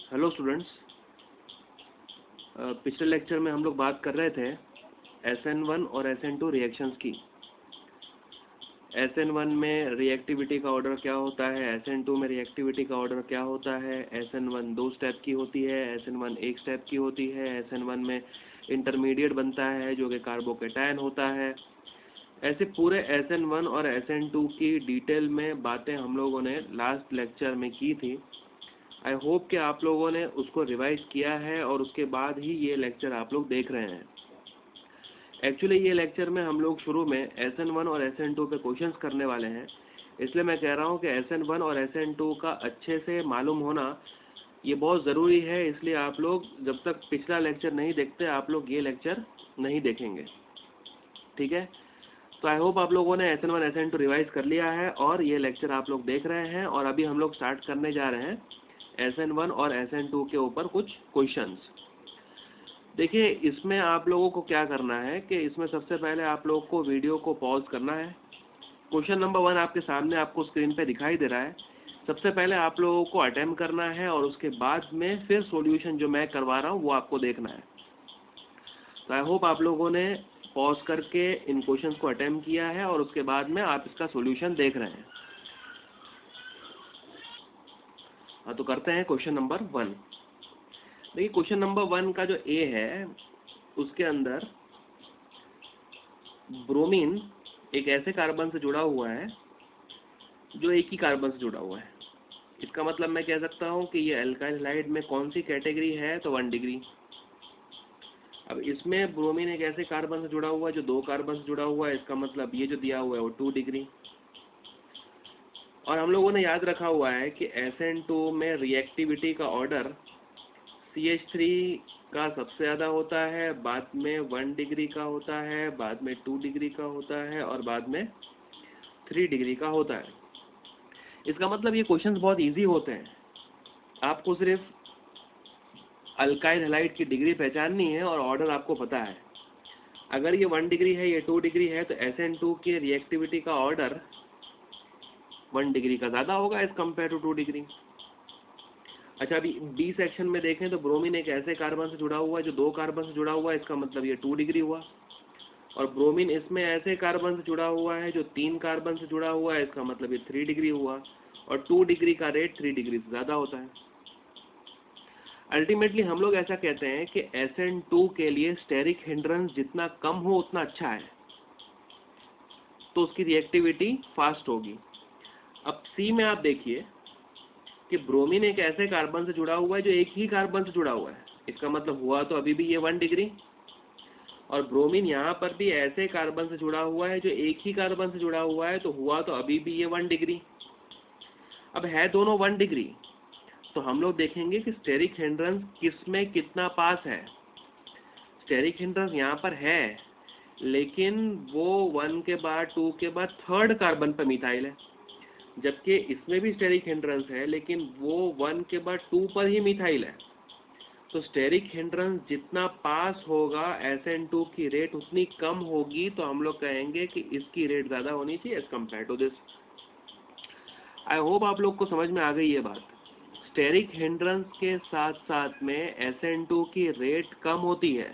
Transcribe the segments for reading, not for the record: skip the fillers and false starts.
Hello students. पिछले lecture में हम लोग बात कर रहे थे SN1 और SN2 रिएक्शंस की। SN1 में रिएक्टिविटी का ऑर्डर क्या होता है, SN2 में रिएक्टिविटी का ऑर्डर क्या होता है। SN1 2 स्टेप की होती है, SN1 1 स्टेप की होती है। SN1 में इंटरमीडिएट बनता है जो कि कार्बोकेटायन होता है। ऐसे पूरे SN1 और SN2 की डिटेल में बातें हम लोगों ने लास्ट लेक्चर में की थी। आई होप कि आप लोगों ने उसको रिवाइज किया है और उसके बाद ही ये लेक्चर आप लोग देख रहे हैं। एक्चुअली ये लेक्चर में हम लोग शुरू में SN1 और SN2 पे क्वेश्चंस करने वाले हैं, इसलिए मैं कह रहा हूँ कि SN1 और SN2 का अच्छे से मालूम होना ये बहुत ज़रूरी है। इसलिए आप लोग जब तक पिछला लेक्चर नहीं देखते आप लोग ये लेक्चर नहीं देखेंगे, ठीक है। तो आई होप आप लोगों ने SN1 SN2 रिवाइज कर लिया है और ये लेक्चर आप लोग देख रहे हैं। और अभी हम लोग स्टार्ट करने जा रहे हैं SN1 और SN2 के ऊपर कुछ क्वेश्चंस। देखिए, इसमें आप लोगों को क्या करना है कि इसमें सबसे पहले आप लोगों को वीडियो को पॉज करना है। क्वेश्चन नंबर 1 आपके सामने आपको स्क्रीन पे दिखाई दे रहा है। सबसे पहले आप लोगों को अटेम्प्ट करना है और उसके बाद में फिर सॉल्यूशन जो मैं करवा रहा हूँ वो आपको देखना है। तो आई होप आप लोगों ने पॉज करके इन क्वेश्चंस को अटेम्प्ट किया है और उसके बाद में आप इसका सॉल्यूशन देख रहे हैं। हाँ, तो करते हैं क्वेश्चन नंबर 1। देखिए, क्वेश्चन नंबर 1 का जो ए है उसके अंदर ब्रोमीन एक ऐसे कार्बन से जुड़ा हुआ है जो एक ही कार्बन से जुड़ा हुआ है। इसका मतलब मैं कह सकता हूँ कि ये अल्काइल हैलाइड में कौन सी कैटेगरी है, तो 1 डिग्री। अब इसमें ब्रोमीन एक ऐसे कार्बन से जुड़ा हुआ है जो 2 कार्बन से जुड़ा हुआ है, इसका मतलब ये जो दिया हुआ है वो 2 डिग्री। और हम लोगों ने याद रखा हुआ है कि SN2 में रिएक्टिविटी का ऑर्डर CH3 का सबसे ज़्यादा होता है, बाद में 1 डिग्री का होता है, बाद में 2 डिग्री का होता है और बाद में 3 डिग्री का होता है। इसका मतलब ये क्वेश्चंस बहुत इजी होते हैं। आपको सिर्फ अल्काइल हैलाइड की डिग्री पहचाननी है और ऑर्डर आपको पता है। अगर ये 1 डिग्री है, ये 2 डिग्री है, तो SN2 की रिएक्टिविटी का ऑर्डर 1 डिग्री का ज़्यादा होगा एज कम्पेयर टू 2 डिग्री। अच्छा, अभी बी सेक्शन में देखें तो ब्रोमीन एक ऐसे कार्बन से जुड़ा हुआ है जो 2 कार्बन से जुड़ा हुआ है, इसका मतलब ये 2 डिग्री हुआ। और ब्रोमीन इसमें ऐसे कार्बन से जुड़ा हुआ है जो 3 कार्बन से जुड़ा हुआ है, इसका मतलब ये 3 डिग्री हुआ। और 2 डिग्री का रेट 3 डिग्री से ज़्यादा होता है। अल्टीमेटली हम लोग ऐसा कहते हैं कि SN2 के लिए स्टेरिक हिंड्रेंस जितना कम हो उतना अच्छा है, तो उसकी रिएक्टिविटी फास्ट होगी। अब सी में आप देखिए कि ब्रोमीन एक ऐसे कार्बन से जुड़ा हुआ है जो एक ही कार्बन से जुड़ा हुआ है, इसका मतलब हुआ तो अभी भी ये 1 डिग्री। और ब्रोमीन यहाँ पर भी ऐसे कार्बन से जुड़ा हुआ है जो एक ही कार्बन से जुड़ा हुआ है, तो हुआ तो अभी भी ये 1 डिग्री। अब है दोनों 1 डिग्री, तो हम लोग देखेंगे कि स्टेरिक हिंड्रेंस किस में कितना पास है। स्टेरिक हिंड्रेंस यहाँ पर है, लेकिन वो 1 के बाद 2 के बाद 3rd कार्बन पर मिथाइल है, जबकि इसमें भी स्टेरिक हिंड्रेंस है लेकिन वो 1 के बाद 2 पर ही मिथाइल है। तो स्टेरिक हिंड्रेंस जितना पास होगा SN2 की रेट उतनी कम होगी, तो हम लोग कहेंगे कि इसकी रेट ज़्यादा होनी चाहिए as compare to this. I hope आप लोग को समझ में आ गई ये बात। स्टेरिक हिंड्रेंस के साथ साथ में SN2 की रेट कम होती है।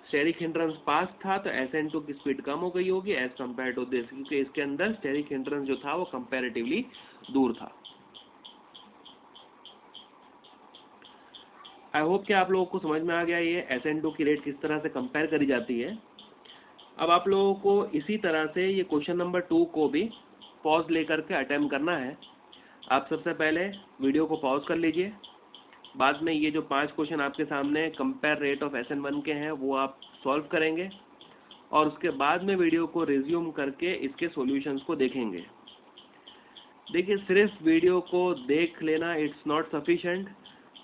स्टेरिक हिंड्रेंस पास था तो SN2 की स्पीड कम हो गई होगी एज कम्पेयर टू दिस, क्योंकि इसके अंदर स्टेरिक हिंड्रेंस जो था वो कंपैरेटिवली दूर था। आई होप कि आप लोगों को समझ में आ गया ये SN2 की रेट किस तरह से कंपेयर करी जाती है। अब आप लोगों को इसी तरह से ये क्वेश्चन नंबर 2 को भी पॉज लेकर के अटेम्प्ट करना है। आप सबसे पहले वीडियो को पॉज कर लीजिए, बाद में ये जो 5 क्वेश्चन आपके सामने कंपेयर रेट ऑफ SN1 के हैं वो आप सॉल्व करेंगे और उसके बाद में वीडियो को रिज्यूम करके इसके सॉल्यूशंस को देखेंगे। देखिए, सिर्फ वीडियो को देख लेना इट्स नॉट सफिशेंट।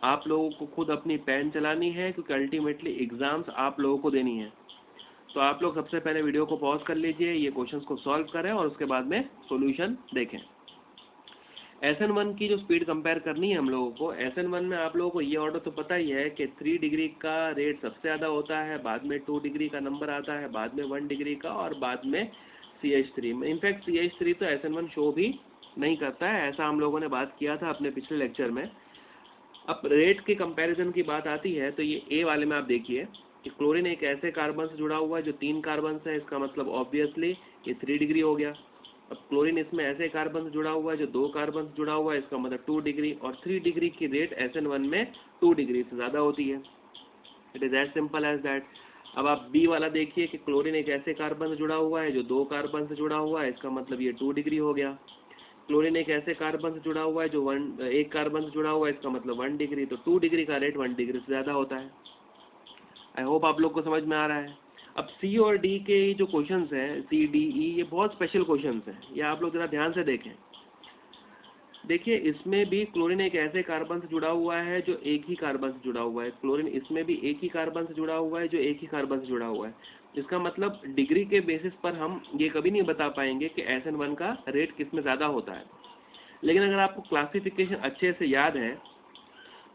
आप लोगों को खुद अपनी पेन चलानी है, क्योंकि अल्टीमेटली एग्जाम्स आप लोगों को देनी है। तो आप लोग सबसे पहले वीडियो को पॉज कर लीजिए, ये क्वेश्चंस को सॉल्व करें और उसके बाद में सॉल्यूशन देखें। SN1 की जो स्पीड कंपेयर करनी है हम लोगों को, SN1 में आप लोगों को ये ऑर्डर तो पता ही है कि 3 डिग्री का रेट सबसे ज़्यादा होता है, बाद में 2 डिग्री का नंबर आता है, बाद में 1 डिग्री का और बाद में CH3 में। इनफैक्ट CH3 तो SN1 शो भी नहीं करता है, ऐसा हम लोगों ने बात किया था अपने पिछले लेक्चर में। अब रेट के कंपैरिजन की बात आती है तो ये ए वाले में आप देखिए कि क्लोरीन एक ऐसे कार्बन से जुड़ा हुआ है जो 3 कार्बन है, इसका मतलब ऑब्वियसली ये 3 डिग्री हो गया। अब क्लोरीन इसमें ऐसे कार्बन से जुड़ा हुआ है जो 2 कार्बन से जुड़ा हुआ है, इसका मतलब 2 डिग्री, और 3 डिग्री की रेट SN1 में 2 डिग्री से ज़्यादा होती है। It is as simple as that. अब आप बी वाला देखिए कि क्लोरीन एक ऐसे कार्बन से जुड़ा हुआ है जो 2 कार्बन से जुड़ा हुआ है, इसका मतलब ये 2 डिग्री हो गया। क्लोरीन एक ऐसे कार्बन से जुड़ा हुआ है जो एक कार्बन से जुड़ा हुआ है, इसका मतलब 1 डिग्री, तो 2 डिग्री का रेट 1 डिग्री से ज़्यादा होता है। आई होप आप लोग को समझ में आ रहा है। अब सी और डी के जो क्वेश्चंस हैं, सी डी ई, ये बहुत स्पेशल क्वेश्चंस हैं, ये आप लोग ज़रा ध्यान से देखें। देखिए इसमें भी क्लोरीन एक ऐसे कार्बन से जुड़ा हुआ है जो एक ही कार्बन से जुड़ा हुआ है, क्लोरीन इसमें भी एक ही कार्बन से जुड़ा हुआ है जो एक ही कार्बन से जुड़ा हुआ है। इसका मतलब डिग्री के बेसिस पर हम ये कभी नहीं बता पाएंगे कि SN1 का रेट किस में ज़्यादा होता है। लेकिन अगर आपको क्लासिफिकेशन अच्छे से याद है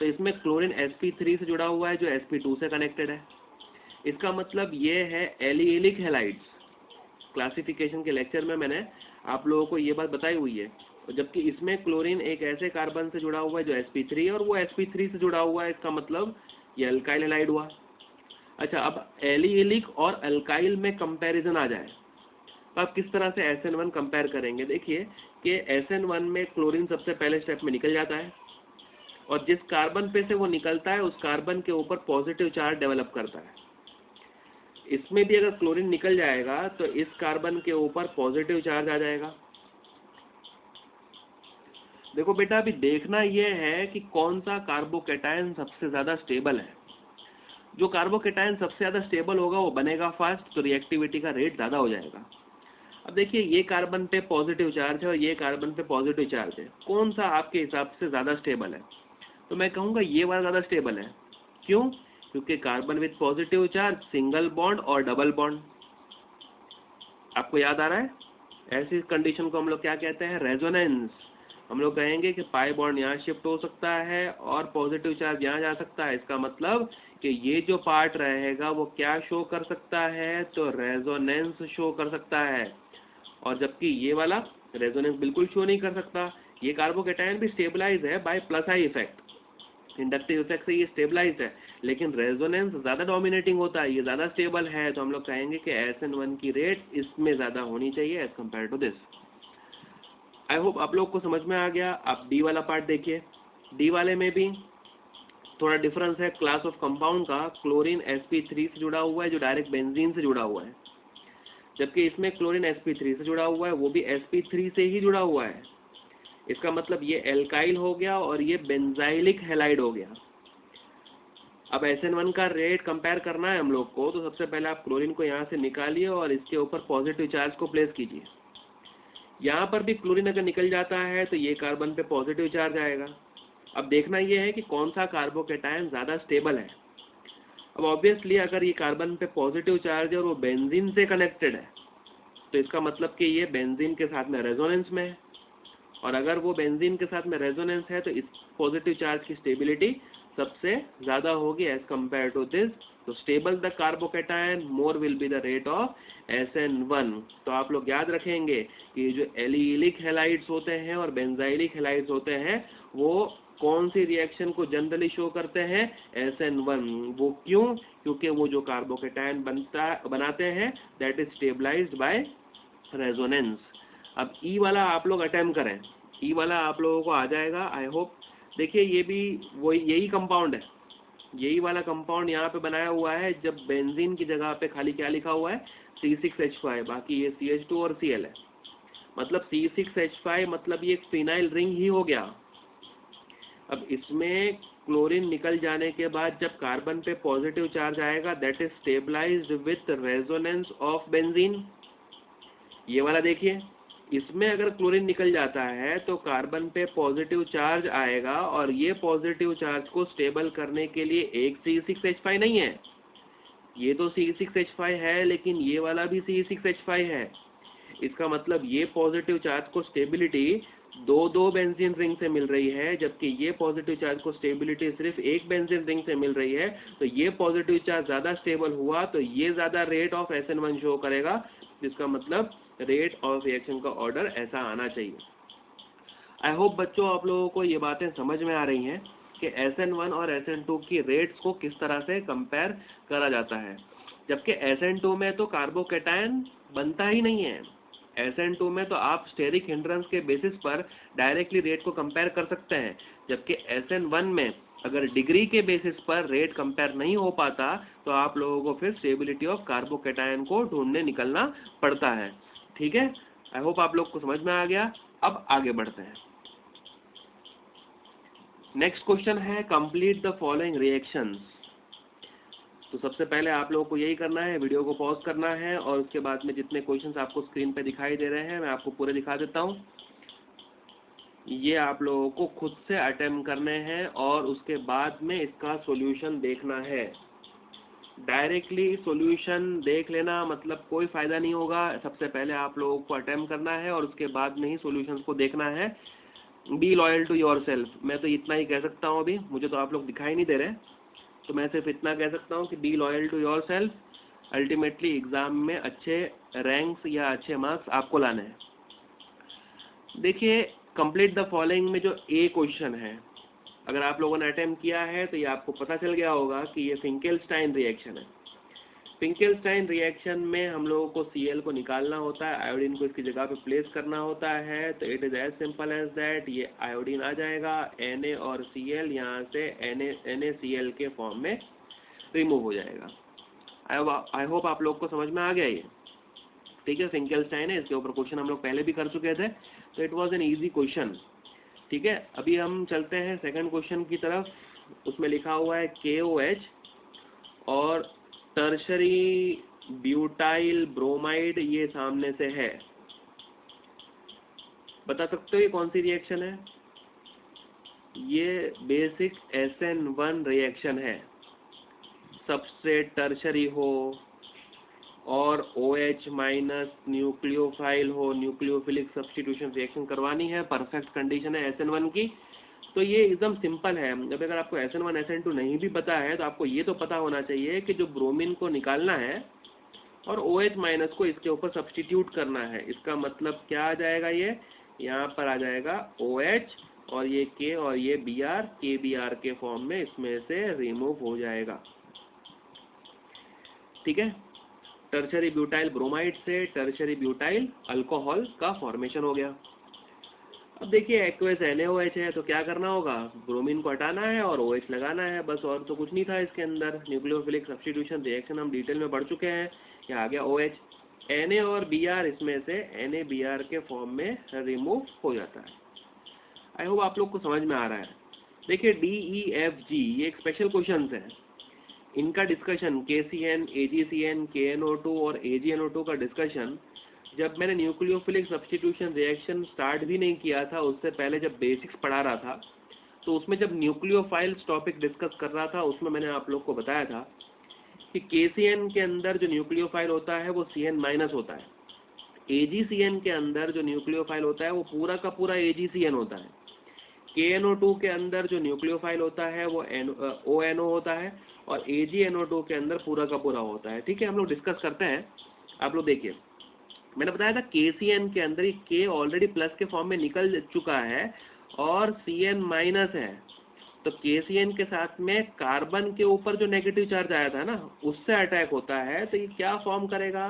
तो इसमें क्लोरीन sp3 से जुड़ा हुआ है जो sp2 से कनेक्टेड है। इसका मतलब ये है एलिलिक हैलाइड्स। क्लासिफिकेशन के लेक्चर में मैंने आप लोगों को ये बात बताई हुई है। जबकि इसमें क्लोरीन एक ऐसे कार्बन से जुड़ा हुआ है जो sp3 है और वो sp3 से जुड़ा हुआ है, इसका मतलब ये अल्काइल हैलाइड हुआ। अच्छा, अब एलिलिक और अल्काइल में कंपैरिजन आ जाए तो आप किस तरह से SN1 कंपेयर करेंगे। देखिए कि SN1 में क्लोरीन सबसे पहले स्टेप में निकल जाता है और जिस कार्बन पे से वो निकलता है उस कार्बन के ऊपर पॉजिटिव चार्ज डेवलप करता है। इसमें भी अगर क्लोरीन निकल जाएगा तो इस कार्बन के ऊपर पॉजिटिव चार्ज आ जाएगा। देखो बेटा, अभी देखना यह है कि कौन सा कार्बोकैटायन सबसे ज़्यादा स्टेबल है। जो कार्बोकैटायन सबसे ज़्यादा स्टेबल होगा वो बनेगा फास्ट, तो रिएक्टिविटी का रेट ज़्यादा हो जाएगा। अब देखिए ये कार्बन पे पॉजिटिव चार्ज है और ये कार्बन पे पॉजिटिव चार्ज है, कौन सा आपके हिसाब से ज़्यादा स्टेबल है? तो मैं कहूँगा ये वाला ज़्यादा स्टेबल है। क्यों? क्योंकि carbon with positive charge, single bond और डबल बॉन्ड। आपको याद आ रहा है? ऐसी कंडीशन को हम लोग क्या कहते हैं? रेजोनेंस। हम लोग कहेंगे कि पाई बॉन्ड यहाँ शिफ्ट हो सकता है और पॉजिटिव चार्ज यहाँ जा सकता है। इसका मतलब कि ये जो पार्ट रहेगा वो क्या शो कर सकता है? तो रेजोनेंस शो कर सकता है। और जबकि ये वाला रेजोनेंस बिल्कुल शो नहीं कर सकता। ये कार्बोकैटायन भी स्टेबलाइज है by plus I effect, inductive effect से ये स्टेबलाइज है, लेकिन रेजोनेंस ज़्यादा डोमिनेटिंग होता है, ये ज़्यादा स्टेबल है। तो हम लोग कहेंगे कि SN1 की रेट इसमें ज़्यादा होनी चाहिए as compare to this. I hope आप लोग को समझ में आ गया। आप डी वाला पार्ट देखिए। डी वाले में भी थोड़ा डिफरेंस है क्लास ऑफ कंपाउंड का। क्लोरीन sp3 से जुड़ा हुआ है जो डायरेक्ट बेंजीन से जुड़ा हुआ है, जबकि इसमें क्लोरीन sp3 से जुड़ा हुआ है, वो भी sp3 से ही जुड़ा हुआ है। इसका मतलब ये एल्काइल हो गया और ये बेंजाइलिक हैलाइड हो गया। अब SN1 का रेट कंपेयर करना है हम लोग को, तो सबसे पहले आप क्लोरीन को यहाँ से निकालिए और इसके ऊपर पॉजिटिव चार्ज को प्लेस कीजिए। यहाँ पर भी क्लोरीन अगर निकल जाता है तो ये कार्बन पे पॉजिटिव चार्ज आएगा। अब देखना ये है कि कौन सा कार्बोकैटायन ज़्यादा स्टेबल है। अब ऑब्वियसली अगर ये कार्बन पे पॉजिटिव चार्ज है और वो बेंजीन से कनेक्टेड है तो इसका मतलब कि ये बेंजीन के साथ में रेजोनेंस में है, और अगर वो बेंजीन के साथ में रेजोनेंस है तो इस पॉजिटिव चार्ज की स्टेबिलिटी सबसे ज़्यादा होगी एज कम्पेयर टू दिस। तो stable the carbocation, more will be the rate of SN1। तो आप लोग याद रखेंगे कि जो एलिलिक हैलाइड्स होते हैं और बेंजाइलिक हैलाइड्स होते हैं वो कौन सी रिएक्शन को जनरली शो करते हैं? SN1। वो क्यों? क्योंकि वो जो कार्बोकैटायन बनाते हैं that is stabilized by resonance. अब ई वाला आप लोग अटेम्प्ट करें, ई वाला आप लोगों को आ जाएगा आई होप। देखिए ये भी वो यही कंपाउंड है, यही वाला कंपाउंड यहाँ पे बनाया हुआ है। जब बेंजीन की जगह पे खाली क्या लिखा हुआ है? C6H5, बाकी ये CH2 और Cl है। मतलब C6H5 मतलब ये एक फिनाइल रिंग ही हो गया। अब इसमें क्लोरीन निकल जाने के बाद जब कार्बन पे पॉजिटिव चार्ज आएगा that is stabilized with resonance of benzene. ये वाला देखिए, इसमें अगर क्लोरीन निकल जाता है तो कार्बन पे पॉजिटिव चार्ज आएगा और ये पॉजिटिव चार्ज को स्टेबल करने के लिए एक C6H5 नहीं है, ये तो C6H5 है लेकिन ये वाला भी C6H5 है। इसका मतलब ये पॉजिटिव चार्ज को स्टेबिलिटी दो बेंजीन रिंग से मिल रही है, जबकि ये पॉजिटिव चार्ज को स्टेबिलिटी सिर्फ एक बेंजीन रिंग से मिल रही है। तो ये पॉजिटिव चार्ज ज़्यादा स्टेबल हुआ तो ये ज़्यादा रेट ऑफ SN1 शो करेगा, जिसका मतलब रेट ऑफ रिएक्शन का ऑर्डर ऐसा आना चाहिए। आई होप बच्चों आप लोगों को ये बातें समझ में आ रही हैं। कि SN1 और SN2 की रेट्स को किस तरह से कंपेयर करा जाता है। जबकि SN2 में तो कार्बोकैटायन बनता ही नहीं है। SN2 में तो आप स्टेरिक हिंड्रेंस के बेसिस पर डायरेक्टली रेट को कंपेयर कर सकते हैं, जबकि SN1 में अगर डिग्री के बेसिस पर रेट कंपेयर नहीं हो पाता तो आप लोगों को फिर स्टेबिलिटी ऑफ कार्बोकैटायन को ढूंढने निकलना पड़ता है। ठीक है, आई होप आप लोग को समझ में आ गया। अब आगे बढ़ते हैं। नेक्स्ट क्वेश्चन है कंप्लीट द फॉलोइंग रिएक्शंस। तो सबसे पहले आप लोगों को यही करना है, वीडियो को पॉज करना है और उसके बाद में जितने क्वेश्चंस आपको स्क्रीन पे दिखाई दे रहे हैं मैं आपको पूरे दिखा देता हूँ। ये आप लोगों को खुद से अटेम्प्ट करने हैं और उसके बाद में इसका सॉल्यूशन देखना है। डायरेक्टली सॉल्यूशन देख लेना मतलब कोई फ़ायदा नहीं होगा। सबसे पहले आप लोगों को अटेम्प्ट करना है और उसके बाद में ही सॉल्यूशंस को देखना है। Be loyal to yourself, मैं तो इतना ही कह सकता हूँ। अभी मुझे तो आप लोग दिखाई नहीं दे रहे, तो मैं सिर्फ इतना कह सकता हूँ कि be loyal to yourself. Ultimately exam में अच्छे रैंक्स या अच्छे मार्क्स आपको लाने हैं। देखिए, कंप्लीट द फॉलोइंग में जो ए क्वेश्चन है, अगर आप लोगों ने अटेम्प्ट किया है तो ये आपको पता चल गया होगा कि ये फिंकेल्स्टाइन रिएक्शन है। फिंकेल्स्टाइन रिएक्शन में हम लोगों को Cl को निकालना होता है, आयोडीन को इसकी जगह पे प्लेस करना होता है। तो it is as simple as that, ये आयोडीन आ जाएगा, Na और Cl यहाँ से NaCl के फॉर्म में रिमूव हो जाएगा। आई होप आप लोग को समझ में आ गया ये। ठीक है, फिंकेल्स्टाइन है, इसके ऊपर क्वेश्चन हम लोग पहले भी कर चुके थे, तो it was an easy question. ठीक है, अभी हम चलते हैं सेकंड क्वेश्चन की तरफ। उसमें लिखा हुआ है KOH और टर्शरी ब्यूटाइल ब्रोमाइड ये सामने से है। बता सकते हो ये कौन सी रिएक्शन है? ये बेसिक SN1 रिएक्शन है। सबस्ट्रेट टर्शरी हो और OH माइनस न्यूक्लियोफाइल हो, न्यूक्लियोफिलिक सब्स्टिट्यूशन रिएक्शन करवानी है, परफेक्ट कंडीशन है SN1 की। तो ये एकदम सिंपल है। जब अगर आपको SN1 SN2 नहीं भी पता है तो आपको ये तो पता होना चाहिए कि जो ब्रोमीन को निकालना है और OH माइनस को इसके ऊपर सब्स्टिट्यूट करना है। इसका मतलब क्या आ जाएगा, ये यहाँ पर आ जाएगा OH और ये K और ये Br, KBr के फॉर्म में इसमें से रिमूव हो जाएगा। ठीक है, टर्शरी ब्यूटाइल ब्रोमाइड से टर्शरी ब्यूटाइल अल्कोहल का फॉर्मेशन हो गया। अब देखिए, एक्वस NaOH है तो क्या करना होगा, ब्रोमीन को हटाना है और OH लगाना है, बस और तो कुछ नहीं था इसके अंदर। न्यूक्लियोफिलिक सब्स्टिट्यूशन रिएक्शन हम डिटेल में पढ़ चुके हैं। यहाँ आ गया OH, Na और Br इसमें से NaBr के फॉर्म में रिमूव हो जाता है। आई होप आप लोग को समझ में आ रहा है। देखिए, DEFG ये एक स्पेशल क्वेश्चन है। इनका डिस्कशन KCN, AgCN, KNO2 और AgNO2 का डिस्कशन जब मैंने न्यूक्लियोफिलिक सब्स्टिट्यूशन रिएक्शन स्टार्ट भी नहीं किया था, उससे पहले जब बेसिक्स पढ़ा रहा था, तो उसमें जब न्यूक्लियोफाइल्स टॉपिक डिस्कस कर रहा था उसमें मैंने आप लोग को बताया था कि KCN के अंदर जो न्यूक्लियोफाइल होता है वो CN माइनस होता है। AgCN के अंदर जो न्यूक्लियोफाइल होता है वो पूरा का पूरा AgCN होता है। KNO2 के अंदर जो न्यूक्लियोफाइल होता है वो ONO होता है और AgNO2 के अंदर पूरा का पूरा होता है। ठीक है, हम लोग डिस्कस करते हैं। आप लोग देखिए, मैंने बताया था KCN के अंदर ये K ऑलरेडी प्लस के फॉर्म में निकल चुका है और CN माइनस है। तो KCN के साथ में कार्बन के ऊपर जो नेगेटिव चार्ज आया था ना, उससे अटैक होता है, तो ये क्या फॉर्म करेगा,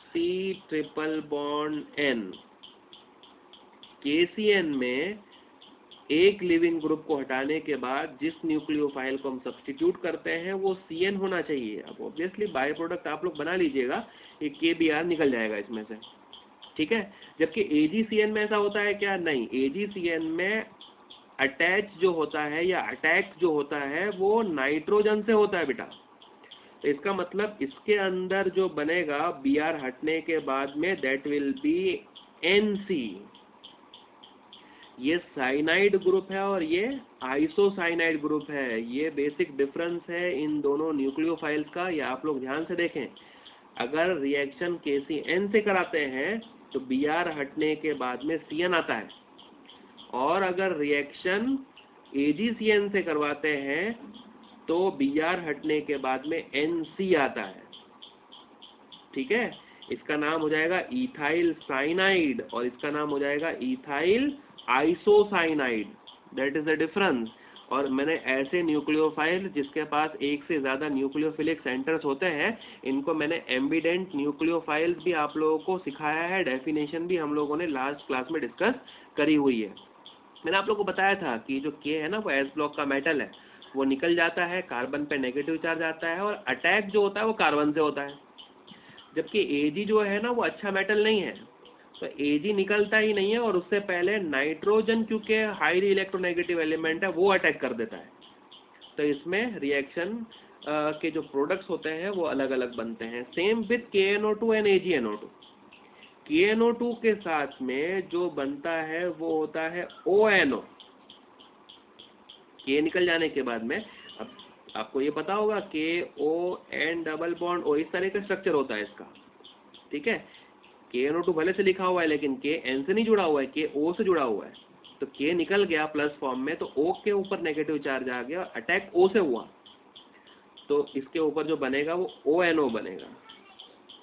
C triple bond N। KCN में एक लिविंग ग्रुप को हटाने के बाद जिस न्यूक्लियोफाइल को हम सब्स्टिट्यूट करते हैं वो CN होना चाहिए। अब ऑब्वियसली बाय प्रोडक्ट आप लोग बना लीजिएगा, ये KBr निकल जाएगा इसमें से। ठीक है, जबकि AgCN में ऐसा होता है क्या, नहीं। AgCN में अटैच जो होता है या अटैक जो होता है वो नाइट्रोजन से होता है बेटा। तो इसका मतलब इसके अंदर जो बनेगा Br हटने के बाद में, दैट विल बी NC। ये साइनाइड ग्रुप है और ये आइसोसाइनाइड ग्रुप है। ये बेसिक डिफरेंस है इन दोनों न्यूक्लियोफाइल्स का, ये आप लोग ध्यान से देखें। अगर रिएक्शन KCN से कराते हैं तो Br हटने के बाद में CN आता है, और अगर रिएक्शन AgCN से करवाते हैं तो Br हटने के बाद में NC आता है। ठीक है, इसका नाम हो जाएगा इथाइल साइनाइड और इसका नाम हो जाएगा ethyl isocyanide. That is the difference. और मैंने ऐसे न्यूक्लियोफाइल जिसके पास एक से ज़्यादा न्यूक्लियोफिलिक सेंटर्स होते हैं, इनको मैंने एम्बिडेंट न्यूक्लियोफाइल्स भी आप लोगों को सिखाया है, डेफिनेशन भी हम लोगों ने लास्ट क्लास में डिस्कस करी हुई है। मैंने आप लोगों को बताया था कि जो के है ना वो एस ब्लॉक का मेटल है, वो निकल जाता है, कार्बन पे नेगेटिव चार्ज आता है और अटैक जो होता है वो कार्बन से होता है। जबकि एजी जो है ना वो अच्छा मेटल नहीं है, तो एजी निकलता ही नहीं है और उससे पहले नाइट्रोजन, क्योंकि हाईली इलेक्ट्रोनेगेटिव एलिमेंट है, वो अटैक कर देता है। तो इसमें रिएक्शन के जो प्रोडक्ट्स होते हैं वो अलग अलग बनते हैं। Same with KNO2 and AgNO2। KNO2 के साथ में जो बनता है वो होता है ONO। के निकल जाने के बाद में अब आपको ये पता होगा KON डबल बॉन्ड O, इस तरह का स्ट्रक्चर होता है इसका, ठीक है। KNO2 भले से लिखा हुआ है लेकिन KN से नहीं जुड़ा हुआ है, KO से जुड़ा हुआ है। तो K निकल गया प्लस फॉर्म में, तो O के ऊपर नेगेटिव चार्ज आ गया, अटैक O से हुआ, तो इसके ऊपर जो बनेगा वो ONO बनेगा।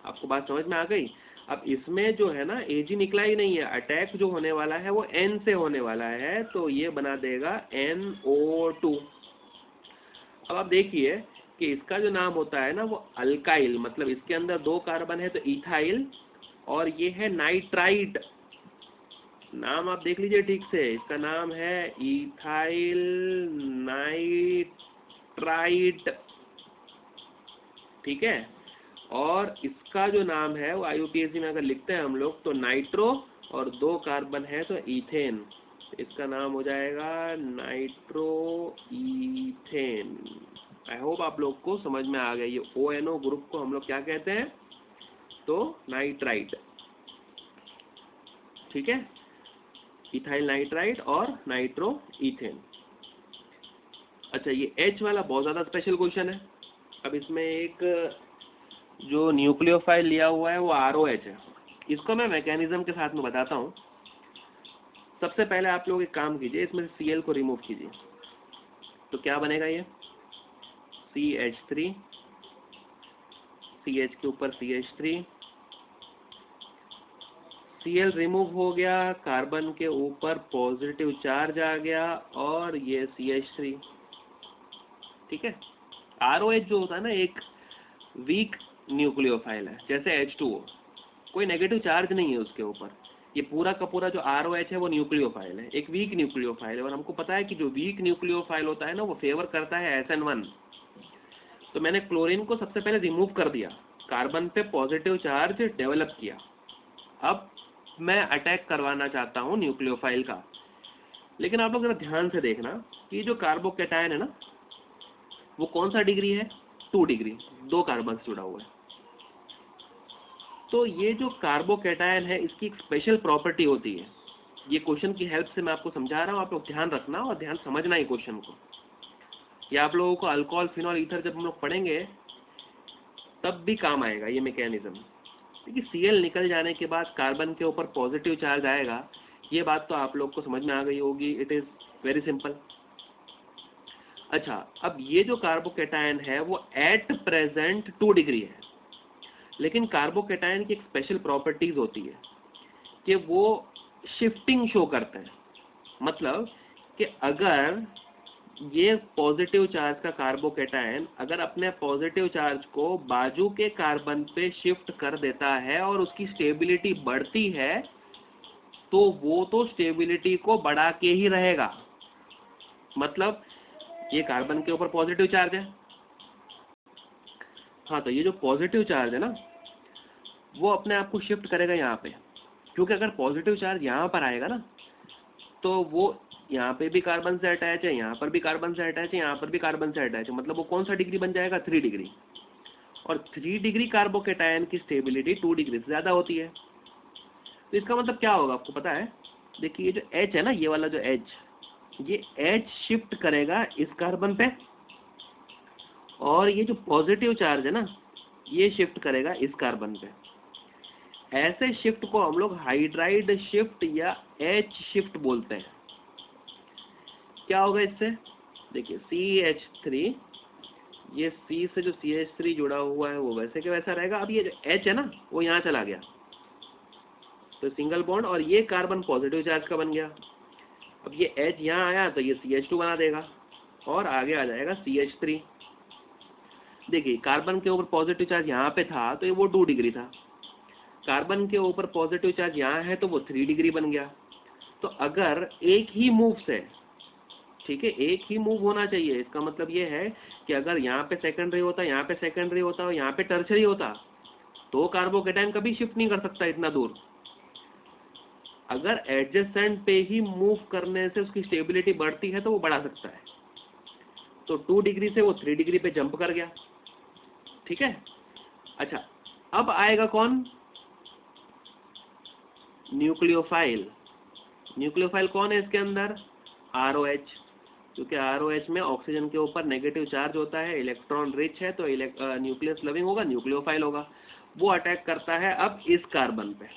आपको बात समझ में आ गई? अब इसमें जो है ना Ag निकला ही नहीं है, अटैक जो होने वाला है वो N से होने वाला है, तो ये बना देगा NO2। अब आप देखिए कि इसका जो नाम होता है ना वो अल्काइल, मतलब इसके अंदर 2 कार्बन है तो इथाइल, और ये है नाइट्राइट। नाम आप देख लीजिए ठीक से, इसका नाम है इथाइल नाइट्राइट, ठीक है। और इसका जो नाम है वो IUPAC में अगर लिखते हैं हम लोग तो नाइट्रो और 2 कार्बन है तो इथेन, इसका नाम हो जाएगा नाइट्रो इथेन। आई होप आप लोग को समझ में आ गया। ये ONO ग्रुप को हम लोग क्या कहते हैं, तो नाइट्राइट, ठीक है, इथाइल नाइट्राइट और नाइट्रो इथेन। अच्छा, ये H वाला बहुत ज़्यादा स्पेशल क्वेश्चन है। अब इसमें एक जो न्यूक्लियोफाइल लिया हुआ है वो ROH है। इसको मैं मैकेनिज्म के साथ में बताता हूँ। सबसे पहले आप लोग एक काम कीजिए, इसमें से Cl को रिमूव कीजिए, तो क्या बनेगा ये CH3, CH के ऊपर CH3, Cl रिमूव हो गया, कार्बन के ऊपर पॉजिटिव चार्ज आ गया और ये CH3, ठीक है। ROH जो होता है ना एक वीक न्यूक्लियोफाइल है, जैसे H2O, कोई नेगेटिव चार्ज नहीं है उसके ऊपर। ये पूरा का पूरा जो ROH है वो न्यूक्लियोफाइल है, एक वीक न्यूक्लियोफाइल है, और हमको पता है कि जो वीक न्यूक्लियोफाइल होता है ना वो फेवर करता है SN1। तो मैंने क्लोरीन को सबसे पहले रिमूव कर दिया, कार्बन पे पॉजिटिव चार्ज डेवलप किया। अब मैं अटैक करवाना चाहता हूँ न्यूक्लियोफाइल का, लेकिन आप लोग जरा ध्यान से देखना कि जो कार्बोकैटायन है ना वो कौन सा डिग्री है, 2 डिग्री, 2 कार्बन से जुड़ा हुआ है। तो ये जो कार्बोकैटायन है इसकी एक स्पेशल प्रॉपर्टी होती है। ये क्वेश्चन की हेल्प से मैं आपको समझा रहा हूँ, आप लोग ध्यान रखना और ध्यान समझना ही क्वेश्चन को। ये आप लोगों को अल्कोहल, फिनॉल, ईथर जब हम लोग पढ़ेंगे तब भी काम आएगा ये मैकेनिज्म। देखिए Cl निकल जाने के बाद कार्बन के ऊपर पॉजिटिव चार्ज आएगा, ये बात तो आप लोग को समझ में आ गई होगी। It is very simple. अच्छा, अब ये जो कार्बोकैटायन है वो एट प्रेजेंट 2 डिग्री है, लेकिन कार्बोकैटायन की एक स्पेशल प्रॉपर्टीज होती है कि वो शिफ्टिंग शो करते हैं। मतलब कि अगर ये पॉजिटिव चार्ज का कार्बोकैटायन अगर अपने पॉजिटिव चार्ज को बाजू के कार्बन पे शिफ्ट कर देता है और उसकी स्टेबिलिटी बढ़ती है, तो वो तो स्टेबिलिटी को बढ़ा के ही रहेगा। मतलब ये कार्बन के ऊपर पॉजिटिव चार्ज है, हाँ, तो ये जो पॉजिटिव चार्ज है ना वो अपने आप को शिफ्ट करेगा यहाँ पे, क्योंकि अगर पॉजिटिव चार्ज यहाँ पर आएगा ना तो वो यहाँ पे भी कार्बन से अटैच है, यहाँ पर भी कार्बन से अटैच है, यहाँ पर भी कार्बन से अटैच है, मतलब वो कौन सा डिग्री बन जाएगा, 3 डिग्री। और 3 डिग्री कार्बोकैटायन की स्टेबिलिटी 2 डिग्री से ज़्यादा होती है। तो इसका मतलब क्या होगा आपको पता है? देखिए ये जो H है ना, ये वाला जो H, ये H शिफ्ट करेगा इस कार्बन पे, और ये जो पॉजिटिव चार्ज है ना ये शिफ्ट करेगा इस कार्बन पे। ऐसे शिफ्ट को हम लोग हाइड्राइड शिफ्ट या H शिफ्ट बोलते हैं। क्या होगा इससे? देखिए CH3, ये C से जो CH3 जुड़ा हुआ है वो वैसे के वैसा रहेगा। अब ये जो H है ना वो यहाँ चला गया, तो सिंगल बॉन्ड, और ये कार्बन पॉजिटिव चार्ज का बन गया। अब ये H यहाँ आया तो ये CH2 बना देगा, और आगे आ जाएगा CH3। देखिए कार्बन के ऊपर पॉजिटिव चार्ज यहाँ पे था तो ये वो 2 डिग्री था, कार्बन के ऊपर पॉजिटिव चार्ज यहाँ है तो वो 3 डिग्री बन गया। तो अगर एक ही मूव से, ठीक है, एक ही मूव होना चाहिए, इसका मतलब ये है कि अगर यहाँ पे सेकेंडरी होता, यहाँ पे सेकेंडरी होता और यहाँ पे टर्शरी होता तो कार्बोकेटाइन कभी शिफ्ट नहीं कर सकता इतना दूर। अगर एडजेसेंट पे ही मूव करने से उसकी स्टेबिलिटी बढ़ती है तो वो बढ़ा सकता है। तो 2 डिग्री से वो 3 डिग्री पे जंप कर गया, ठीक है। अच्छा, अब आएगा कौन? न्यूक्लियोफाइल। न्यूक्लियोफाइल कौन है इसके अंदर? ROH, क्योंकि ROH में ऑक्सीजन के ऊपर नेगेटिव चार्ज होता है, इलेक्ट्रॉन रिच है, तो न्यूक्लियस लविंग होगा, न्यूक्लियोफाइल होगा। वो अटैक करता है अब इस कार्बन पे,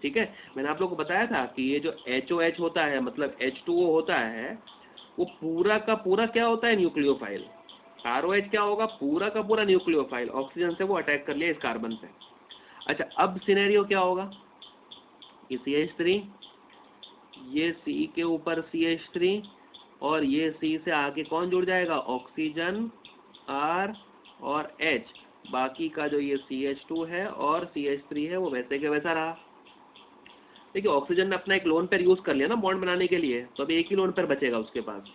ठीक है। मैंने आप लोगों को बताया था कि ये जो HOH होता है, मतलब H2O होता है, वो पूरा का पूरा क्या होता है? न्यूक्लियोफाइल। ROH क्या होगा? पूरा का पूरा न्यूक्लियोफाइल। ऑक्सीजन से वो अटैक कर लिया इस कार्बन पे। अच्छा, अब सिनेरियो क्या होगा? ये CH3, ये C के ऊपर CH3 और ये C से आगे कौन जुड़ जाएगा? ऑक्सीजन R और H। बाकी का जो ये CH2 है और CH3 है वो वैसे के वैसा रहा। देखिए ऑक्सीजन ने अपना एक लोन पेयर यूज कर लिया ना बॉन्ड बनाने के लिए, तो अब एक ही लोन पेयर बचेगा उसके पास।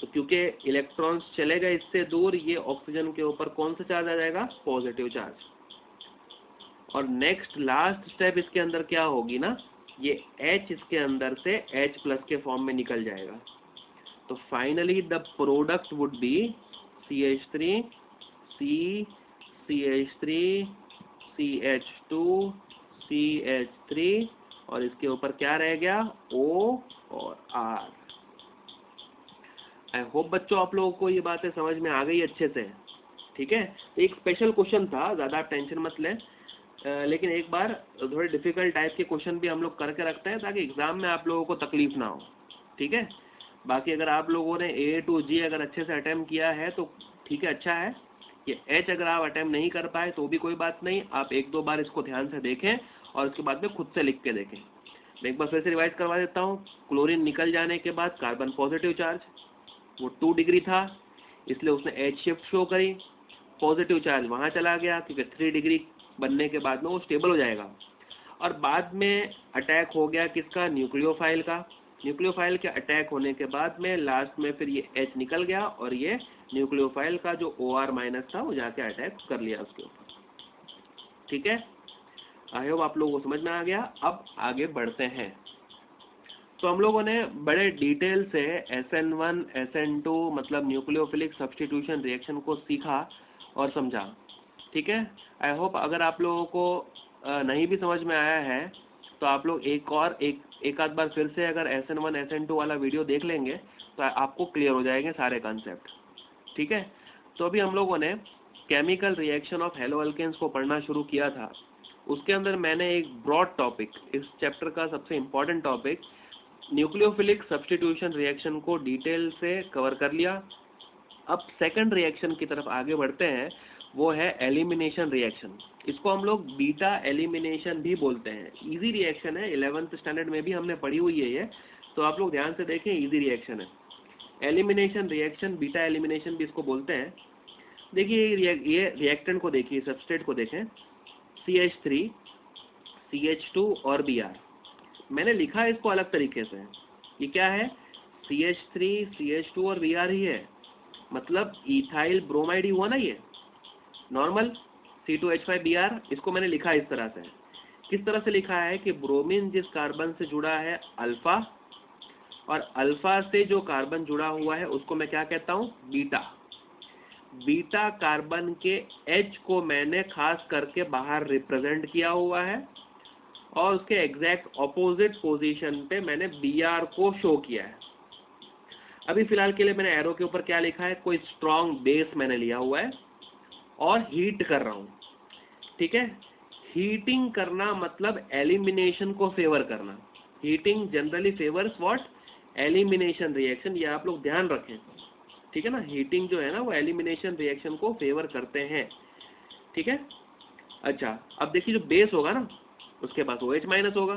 तो क्योंकि इलेक्ट्रॉन्स चले गए इससे दूर, ये ऑक्सीजन के ऊपर कौन सा चार्ज आ जाएगा? Positive charge. और नेक्स्ट लास्ट स्टेप इसके अंदर क्या होगी ना, ये H इसके अंदर से H+ के फॉर्म में निकल जाएगा। तो finally the product would be CH3, C, CH3, CH2, CH3 और इसके ऊपर क्या रह गया? O और R। आई होप बच्चों आप लोगों को ये बातें समझ में आ गई अच्छे से, ठीक है। एक स्पेशल क्वेश्चन था, ज़्यादा आप टेंशन मत लें, लेकिन एक बार थोड़े डिफिकल्ट टाइप के क्वेश्चन भी हम लोग करके रखते हैं ताकि एग्जाम में आप लोगों को तकलीफ ना हो, ठीक है। बाकी अगर आप लोगों ने A to G अगर अच्छे से अटेम्प्ट किया है तो ठीक है, अच्छा है। ये H अगर आप अटेम्प्ट नहीं कर पाए तो भी कोई बात नहीं, आप 1-2 बार इसको ध्यान से देखें और उसके बाद में खुद से लिख के देखें। मैं एक बार फिर से रिवाइज करवा देता हूँ। क्लोरीन निकल जाने के बाद कार्बन पॉजिटिव चार्ज, वो 2 डिग्री था इसलिए उसने H शिफ्ट शो करी, पॉजिटिव चार्ज वहाँ चला गया क्योंकि 3 डिग्री बनने के बाद में वो स्टेबल हो जाएगा। और बाद में अटैक हो गया किसका? न्यूक्लियोफाइल का। न्यूक्लियोफाइल के अटैक होने के बाद में लास्ट में फिर ये H निकल गया और ये न्यूक्लियोफाइल का जो OR- था वो जाके अटैक कर लिया उसके ऊपर, ठीक है। आई होप आप लोगों को समझ में आ गया। अब आगे बढ़ते हैं। तो हम लोगों ने बड़े डिटेल से SN1 SN2 मतलब न्यूक्लियोफिलिक सब्स्टिट्यूशन रिएक्शन को सीखा और समझा, ठीक है। आई होप अगर आप लोगों को नहीं भी समझ में आया है तो आप लोग एक आध बार फिर से अगर SN1 SN2 वाला वीडियो देख लेंगे तो आपको क्लियर हो जाएंगे सारे कॉन्सेप्ट, ठीक है। तो अभी हम लोगों ने chemical reaction of haloalkanes को पढ़ना शुरू किया था। उसके अंदर मैंने एक ब्रॉड टॉपिक, इस चैप्टर का सबसे important topic nucleophilic substitution reaction को डिटेल से कवर कर लिया। अब सेकंड रिएक्शन की तरफ आगे बढ़ते हैं, वो है एलिमिनेशन रिएक्शन। इसको हम लोग बीटा एलिमिनेशन भी बोलते हैं। इजी रिएक्शन है, 11th स्टैंडर्ड में भी हमने पढ़ी हुई है ये, तो आप लोग ध्यान से देखें, इजी रिएक्शन है। एलिमिनेशन रिएक्शन, बीटा एलिमिनेशन भी इसको बोलते हैं। देखिए ये रिएक्टेंट को देखिए, सबस्ट्रेट को देखें, CH3, CH2 और Br। मैंने लिखा है इसको अलग तरीके से, ये क्या है? CH3, CH2 और Br ही है, मतलब इथाइल ब्रोमाइड ही हुआ ना ये, नॉर्मल C2H5Br। इसको मैंने लिखा है इस तरह से। किस तरह से लिखा है कि ब्रोमीन जिस कार्बन से जुड़ा है अल्फा, और अल्फा से जो कार्बन जुड़ा हुआ है उसको मैं क्या कहता हूँ? बीटा। बीटा कार्बन के H को मैंने खास करके बाहर रिप्रेजेंट किया हुआ है और उसके एग्जैक्ट ऑपोजिट पोजीशन पे मैंने Br को शो किया है। अभी फिलहाल के लिए मैंने एरो के ऊपर क्या लिखा है? कोई स्ट्रॉन्ग बेस मैंने लिया हुआ है और हीट कर रहा हूँ, ठीक है। हीटिंग करना मतलब एलिमिनेशन को फेवर करना। Heating generally favours what? Elimination reaction. ये आप लोग ध्यान रखें, ठीक है ना। हीटिंग जो है ना वो एलिमिनेशन रिएक्शन को फेवर करते हैं, ठीक है। अच्छा, अब देखिए जो बेस होगा ना उसके पास OH- होगा।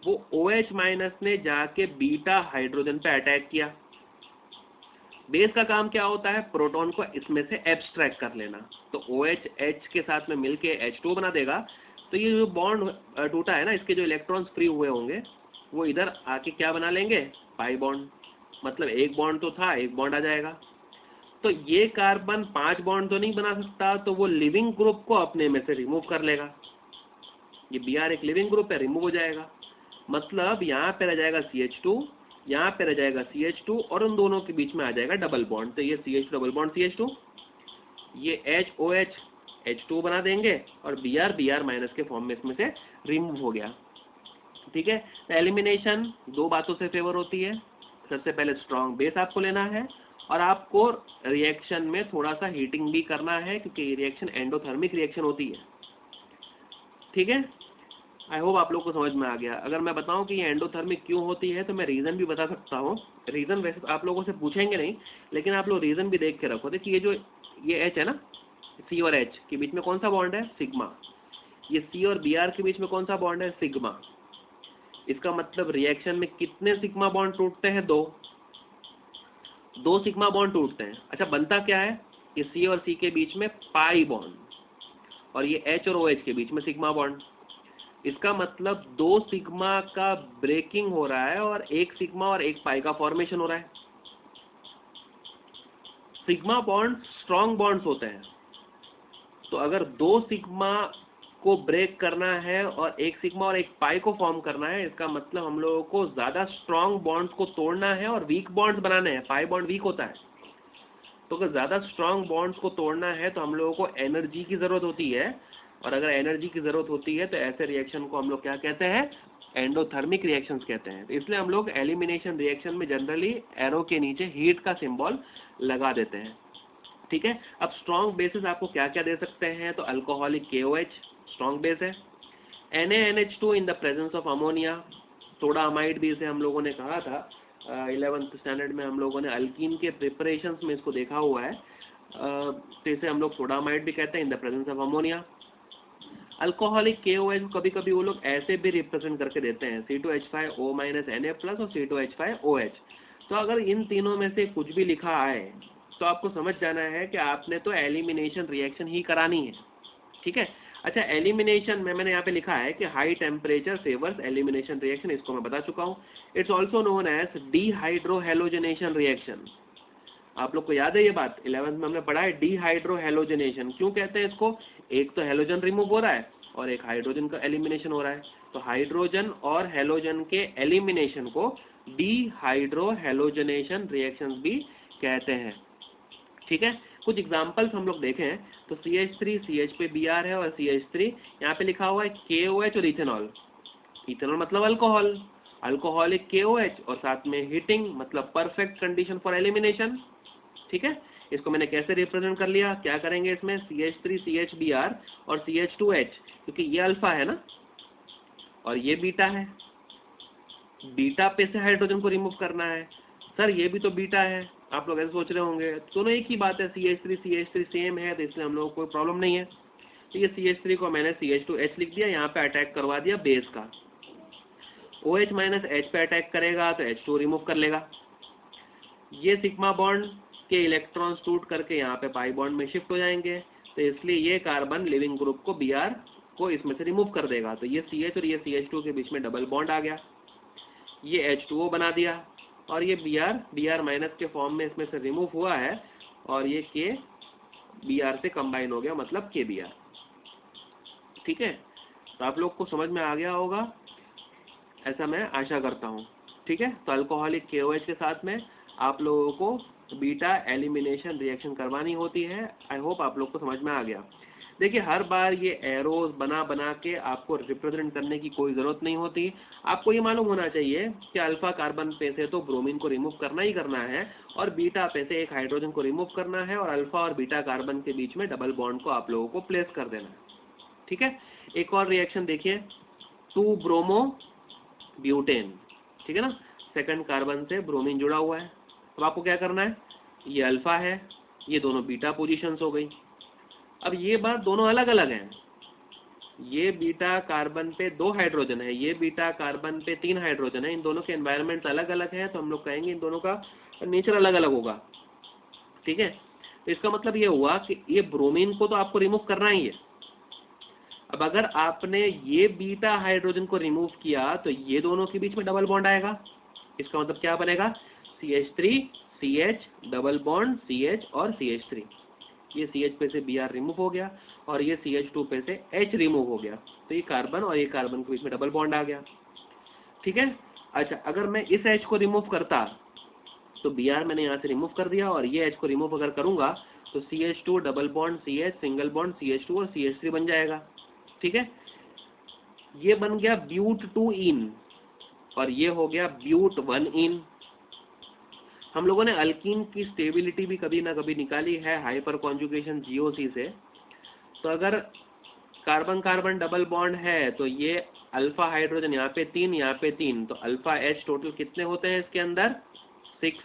वो OH- ने जाके बीटा हाइड्रोजन पे अटैक किया, बेस का काम क्या होता है, प्रोटॉन को इसमें से एब्स्ट्रैक्ट कर लेना। तो OH H के साथ में मिलके H2 बना देगा। तो ये जो बॉन्ड टूटा है ना, इसके जो इलेक्ट्रॉन्स फ्री हुए होंगे वो इधर आके क्या बना लेंगे, पाई बॉन्ड। मतलब एक बॉन्ड तो था, एक बॉन्ड आ जाएगा। तो ये कार्बन 5 बॉन्ड तो नहीं बना सकता, तो वो लिविंग ग्रुप को अपने में से रिमूव कर लेगा। ये Br एक लिविंग ग्रुप है, रिमूव हो जाएगा। मतलब यहाँ पे रह जाएगा CH2, यहाँ पे रह जाएगा CH2 और उन दोनों के बीच में आ जाएगा डबल बॉन्ड। तो ये CH2 डबल बॉन्ड CH2, ये HOH H2 बना देंगे और Br माइनस के फॉर्म में इसमें से रिमूव हो गया। ठीक है। तो एलिमिनेशन दो बातों से फेवर होती है। सबसे पहले स्ट्रॉन्ग बेस आपको लेना है और आपको रिएक्शन में थोड़ा सा हीटिंग भी करना है, क्योंकि ये रिएक्शन एंडोथर्मिक रिएक्शन होती है। ठीक है। आई होप आप लोग को समझ में आ गया। अगर मैं बताऊं कि ये एंडोथर्मिक क्यों होती है तो मैं रीज़न भी बता सकता हूँ। रीज़न वैसे तो आप लोगों से पूछेंगे नहीं, लेकिन आप लोग रीज़न भी देख के रखो। देखिए ये जो ये H है ना, C और H के बीच में कौन सा बॉन्ड है, सिग्मा। ये C और Br के बीच में कौन सा बॉन्ड है, सिग्मा। इसका मतलब रिएक्शन में कितने सिग्मा बॉन्ड टूटते हैं, दो सिग्मा बॉन्ड टूटते हैं। अच्छा, बनता क्या है, ये C और C के बीच में पाई बॉन्ड और ये H और OH के बीच में सिग्मा बॉन्ड। इसका मतलब दो सिग्मा का ब्रेकिंग हो रहा है और एक सिग्मा और एक पाई का फॉर्मेशन हो रहा है। सिग्मा बॉन्ड स्ट्रॉन्ग बॉन्ड्स होते हैं। तो अगर दो सिग्मा को ब्रेक करना है और एक सिग्मा और एक पाई को फॉर्म करना है, इसका मतलब हम लोगों को ज्यादा स्ट्रॉन्ग बॉन्ड्स को तोड़ना है और वीक बॉन्ड्स बनाने हैं। पाई बॉन्ड वीक होता है, तो अगर ज्यादा स्ट्रॉन्ग बॉन्ड्स को तोड़ना है तो हम लोगों को एनर्जी की जरूरत होती है। और अगर एनर्जी की जरूरत होती है तो ऐसे रिएक्शन को हम लोग क्या कहते हैं, एंडोथर्मिक रिएक्शंस कहते हैं। तो इसलिए हम लोग एलिमिनेशन रिएक्शन में जनरली एरो के नीचे हीट का सिंबल लगा देते हैं। ठीक है। अब स्ट्रॉन्ग बेसिस आपको क्या क्या दे सकते हैं, तो अल्कोहलिक KOH स्ट्रॉन्ग बेस है। NaNH2 in the presence of ammonia, soda amide भी इसे हम लोगों ने कहा था 11th स्टैंडर्ड में। हम लोगों ने अल्कीन के प्रिपरेशंस में इसको देखा हुआ है। तो इसे हम लोग सोडा अमाइड भी कहते हैं, in the presence of ammonia. Alcoholic KOH कभी कभी वो लोग ऐसे भी रिप्रेजेंट करके देते हैं, C2H5O- Na+ और C2H5OH। तो अगर इन तीनों में से कुछ भी लिखा आए तो आपको समझ जाना है कि आपने तो एलिमिनेशन रिएक्शन ही करानी है। ठीक है। अच्छा, एलिमिनेशन में मैंने यहाँ पे लिखा है कि high temperature favours elimination reaction, इसको मैं बता चुका हूँ। It's also known as dehydrohalogenation reaction. आप लोग को याद है ये बात, 11th में हमने पढ़ा है डिहाइड्रोहेलोजनेशन। क्यों कहते हैं इसको, एक तो हेलोजन रिमूव हो रहा है और एक हाइड्रोजन का एलिमिनेशन हो रहा है। तो हाइड्रोजन और हेलोजन के एलिमिनेशन को डिहाइड्रोहेलोजनेशन रिएक्शंस भी कहते हैं। ठीक है। कुछ एग्जांपल्स हम लोग देखें तो CH3 CH पे Br है और CH3 यहाँ पे लिखा हुआ है KOH और इथेनॉल। इथेनॉल मतलब अल्कोहल, अल्कोहलिक KOH और साथ में हीटिंग, मतलब परफेक्ट कंडीशन फॉर एलिमिनेशन। ठीक है। इसको मैंने कैसे रिप्रेजेंट कर लिया, क्या करेंगे इसमें, CH3 CH Br और CH2H, क्योंकि ये अल्फा है ना और ये बीटा है। बीटा पे से हाइड्रोजन को रिमूव करना है। सर ये भी तो बीटा है, आप लोग ऐसे सोच रहे होंगे। दोनों एक ही बात है, CH3 सेम है, तो इसलिए हम लोग को कोई प्रॉब्लम नहीं है। तो ये CH3 को मैंने CH2H लिख दिया, यहाँ पे अटैक करवा दिया बेस का। OH- H पे अटैक करेगा तो H2 रिमूव कर लेगा। ये सिग्मा बॉन्ड के इलेक्ट्रॉन्स टूट करके यहाँ पे पाई बॉन्ड में शिफ्ट हो जाएंगे, तो इसलिए ये कार्बन लिविंग ग्रुप को Br को इसमें से रिमूव कर देगा। तो ये CH और ये CH2 के बीच में डबल बॉन्ड आ गया, ये H2O बना दिया और ये Br- के फॉर्म में इसमें से रिमूव हुआ है और ये K Br से कंबाइन हो गया, मतलब KBr। ठीक है। तो आप लोग को समझ में आ गया होगा, ऐसा मैं आशा करता हूँ। ठीक है। तो अल्कोहलिक KOH के साथ में आप लोगों को बीटा एलिमिनेशन रिएक्शन करवानी होती है। आई होप आप लोग को समझ में आ गया। देखिए, हर बार ये एरोज बना बना के आपको रिप्रेजेंट करने की कोई ज़रूरत नहीं होती। आपको ये मालूम होना चाहिए कि अल्फा कार्बन पे से तो ब्रोमीन को रिमूव करना ही करना है और बीटा पे से एक हाइड्रोजन को रिमूव करना है और अल्फा और बीटा कार्बन के बीच में डबल बॉन्ड को आप लोगों को प्लेस कर देना है। ठीक है। एक और रिएक्शन देखिए, 2 ब्रोमो ब्यूटेन। ठीक है ना, सेकंड कार्बन से ब्रोमीन जुड़ा हुआ है। अब आपको क्या करना है, ये अल्फा है, ये दोनों बीटा पोजीशंस हो गई। अब ये बात दोनों अलग अलग हैं, ये बीटा कार्बन पे 2 हाइड्रोजन है, ये बीटा कार्बन पे 3 हाइड्रोजन है। इन दोनों के एनवायरनमेंट अलग अलग है, तो हम लोग कहेंगे इन दोनों का नेचर अलग अलग होगा। ठीक है। तो इसका मतलब ये हुआ कि ये ब्रोमीन को तो आपको रिमूव करना ही है। अब अगर आपने ये बीटा हाइड्रोजन को रिमूव किया तो ये दोनों के बीच में डबल बॉन्ड आएगा। इसका मतलब क्या बनेगा, CH3 CH double bond CH और CH3। ये CH पे से Br रिमूव हो गया और ये CH2 पे से H रिमूव हो गया, तो ये कार्बन और ये कार्बन के बीच में डबल बॉन्ड आ गया। ठीक है। अच्छा, अगर मैं इस H को रिमूव करता तो Br मैंने यहाँ से रिमूव कर दिया और ये H को रिमूव अगर करूंगा तो CH2 double bond CH single bond CH2 और CH3 बन जाएगा। ठीक है, ये बन गया ब्यूट 2 इन और ये हो गया ब्यूट 1 इन। हम लोगों ने अल्कीन की स्टेबिलिटी भी कभी ना कभी निकाली है हाइपर कॉन्जुगेशन GOC से। तो अगर कार्बन कार्बन डबल बॉन्ड है तो ये अल्फा हाइड्रोजन यहाँ पे 3 यहाँ पे 3, तो अल्फा H टोटल कितने होते हैं इसके अंदर, 6।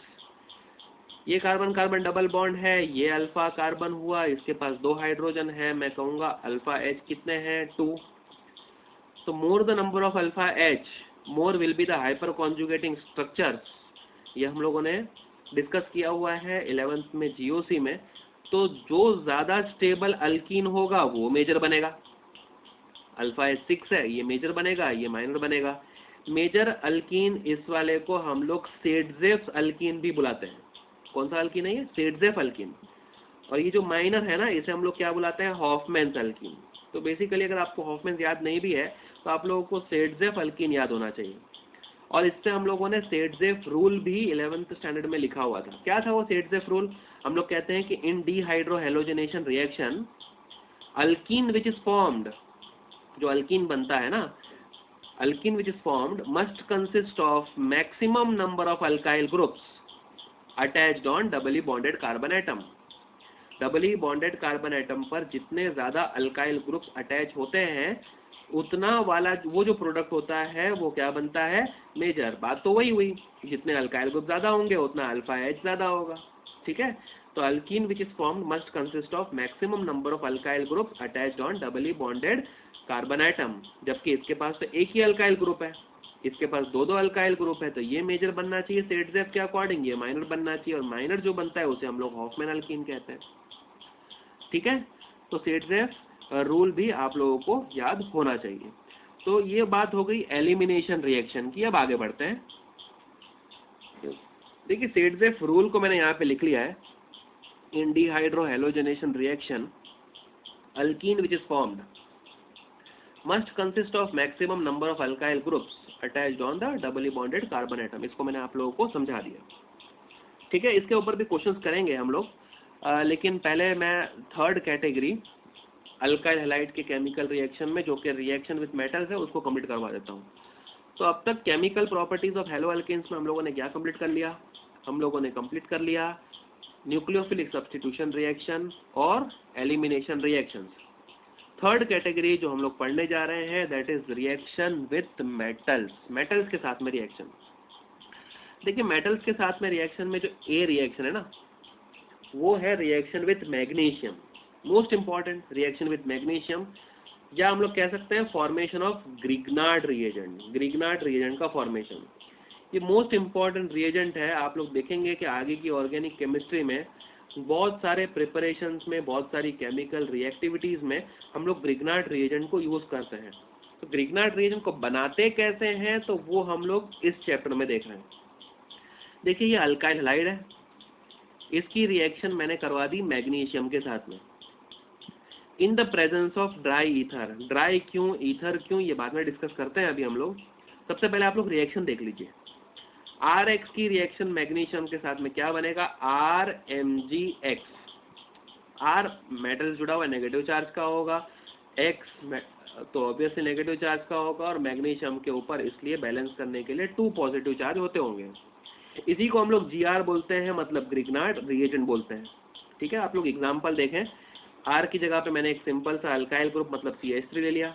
ये कार्बन कार्बन डबल बॉन्ड है, ये अल्फा कार्बन हुआ, इसके पास 2 हाइड्रोजन है, मैं कहूँगा अल्फा H कितने हैं, 2। तो more the number of alpha H more will be the hyper conjugating structures. ये हम लोगों ने डिस्कस किया हुआ है 11th में GOC में। तो जो ज़्यादा स्टेबल अल्कीन होगा वो मेजर बनेगा। अल्फा H 6 है, ये मेजर बनेगा, ये माइनर बनेगा। मेजर अल्कीन इस वाले को हम लोग सेडजेफ अल्कीन भी बुलाते हैं। कौन सा अल्कीन है ये, सेडजेफ अल्कीन। और ये जो माइनर है ना, इसे हम लोग क्या बुलाते हैं, हॉफमैन्स अल्कीन। तो बेसिकली अगर आपको हॉफमैन्स याद नहीं भी है तो आप लोगों को सेडजेफ अल्कीन याद होना चाहिए। और इससे हम लोगों ने सेडजेफ रूल भी 11th स्टैंडर्ड में लिखा हुआ था। क्या था वो सेडजेफ रूल, हम लोग कहते हैं कि in dehydrohalogenation reaction alkene which is formed, जो अल्कीन बनता है ना, alkene which is formed must consist of maximum number of alkyl groups attached on doubly bonded carbon atom. Doubly bonded carbon atom पर जितने ज्यादा अल्काइल ग्रुप्स अटैच होते हैं उतना वाला वो जो प्रोडक्ट होता है वो क्या बनता है, मेजर। बात तो वही हुई, जितने अल्काइल ग्रुप ज्यादा होंगे उतना अल्फा H ज्यादा होगा। ठीक है, तो alkyne which is formed must consist of maximum number of alkyl groups attached on doubly bonded carbon atom. जबकि इसके पास तो एक ही अल्काइल ग्रुप है, इसके पास 2-2 अल्काइल ग्रुप है, तो ये मेजर बनना चाहिए सेडजेफ के अकॉर्डिंग, ये माइनर बनना चाहिए। और माइनर जो बनता है उसे हम लोग हॉफमैन अल्कीन कहते हैं। ठीक है, तो सेडजेफ रूल भी आप लोगों को याद होना चाहिए। तो ये बात हो गई एलिमिनेशन रिएक्शन की। अब आगे बढ़ते हैं। देखिए सेडजेफ रूल को मैंने यहाँ पे लिख लिया है, in dehydrohalogenation reaction alkene which is formed must consist of maximum number of alkyl groups attached on the doubly bonded carbon atom. इसको मैंने आप लोगों को समझा दिया। ठीक है, इसके ऊपर भी क्वेश्चंस करेंगे हम लोग, लेकिन पहले मैं थर्ड कैटेगरी अल्काइल हैलाइड के केमिकल रिएक्शन में, जो कि रिएक्शन विद मेटल्स है, उसको कंप्लीट करवा देता हूँ। तो अब तक chemical properties of haloalkanes में हम लोगों ने क्या कंप्लीट कर लिया, हम लोगों ने कंप्लीट कर लिया न्यूक्लियोफिलिक सब्स्टिट्यूशन रिएक्शन और एलिमिनेशन रिएक्शंस। थर्ड कैटेगरी जो हम लोग पढ़ने जा रहे हैं that is reaction with metals. Metals के साथ में रिएक्शन। देखिए मेटल्स के साथ में रिएक्शन में जो ए रिएक्शन है ना, वो है reaction with magnesium. Most important reaction with magnesium, या हम लोग कह सकते हैं formation of Grignard reagent. Grignard reagent का फॉर्मेशन ये मोस्ट इंपॉर्टेंट रिएजेंट है। आप लोग देखेंगे कि आगे की ऑर्गेनिक केमिस्ट्री में बहुत सारे प्रिपरेशंस में, बहुत सारी केमिकल रिएक्टिविटीज में हम लोग ग्रिग्नार्ड रिएजेंट को यूज करते हैं। तो ग्रिग्नार्ड रिएजेंट को बनाते कैसे हैं तो वो हम लोग इस चैप्टर में देख रहे हैं। देखिए ये अल्काइल हैलाइड है, इसकी रिएक्शन मैंने करवा दी मैग्नीशियम के साथ में in the presence of dry ether. Dry क्यों, ईथर क्यों, ये बाद में डिस्कस करते हैं अभी हम लोग। सबसे पहले आप लोग रिएक्शन देख लीजिए। RX की रिएक्शन मैग्नीशियम के साथ में क्या बनेगा, RMgX। R मेटल जुड़ा हुआ नेगेटिव चार्ज का होगा, X तो ऑब्वियसली नेगेटिव चार्ज का होगा, और मैग्नीशियम के ऊपर इसलिए बैलेंस करने के लिए 2 पॉजिटिव चार्ज होते होंगे। इसी को हम लोग GR बोलते हैं, मतलब ग्रिग्नार्ड रिएजेंट बोलते हैं। ठीक है, आप लोग एग्जाम्पल देखें। R की जगह पे मैंने एक सिंपल सा अल्काइल ग्रुप मतलब CH3 ले लिया,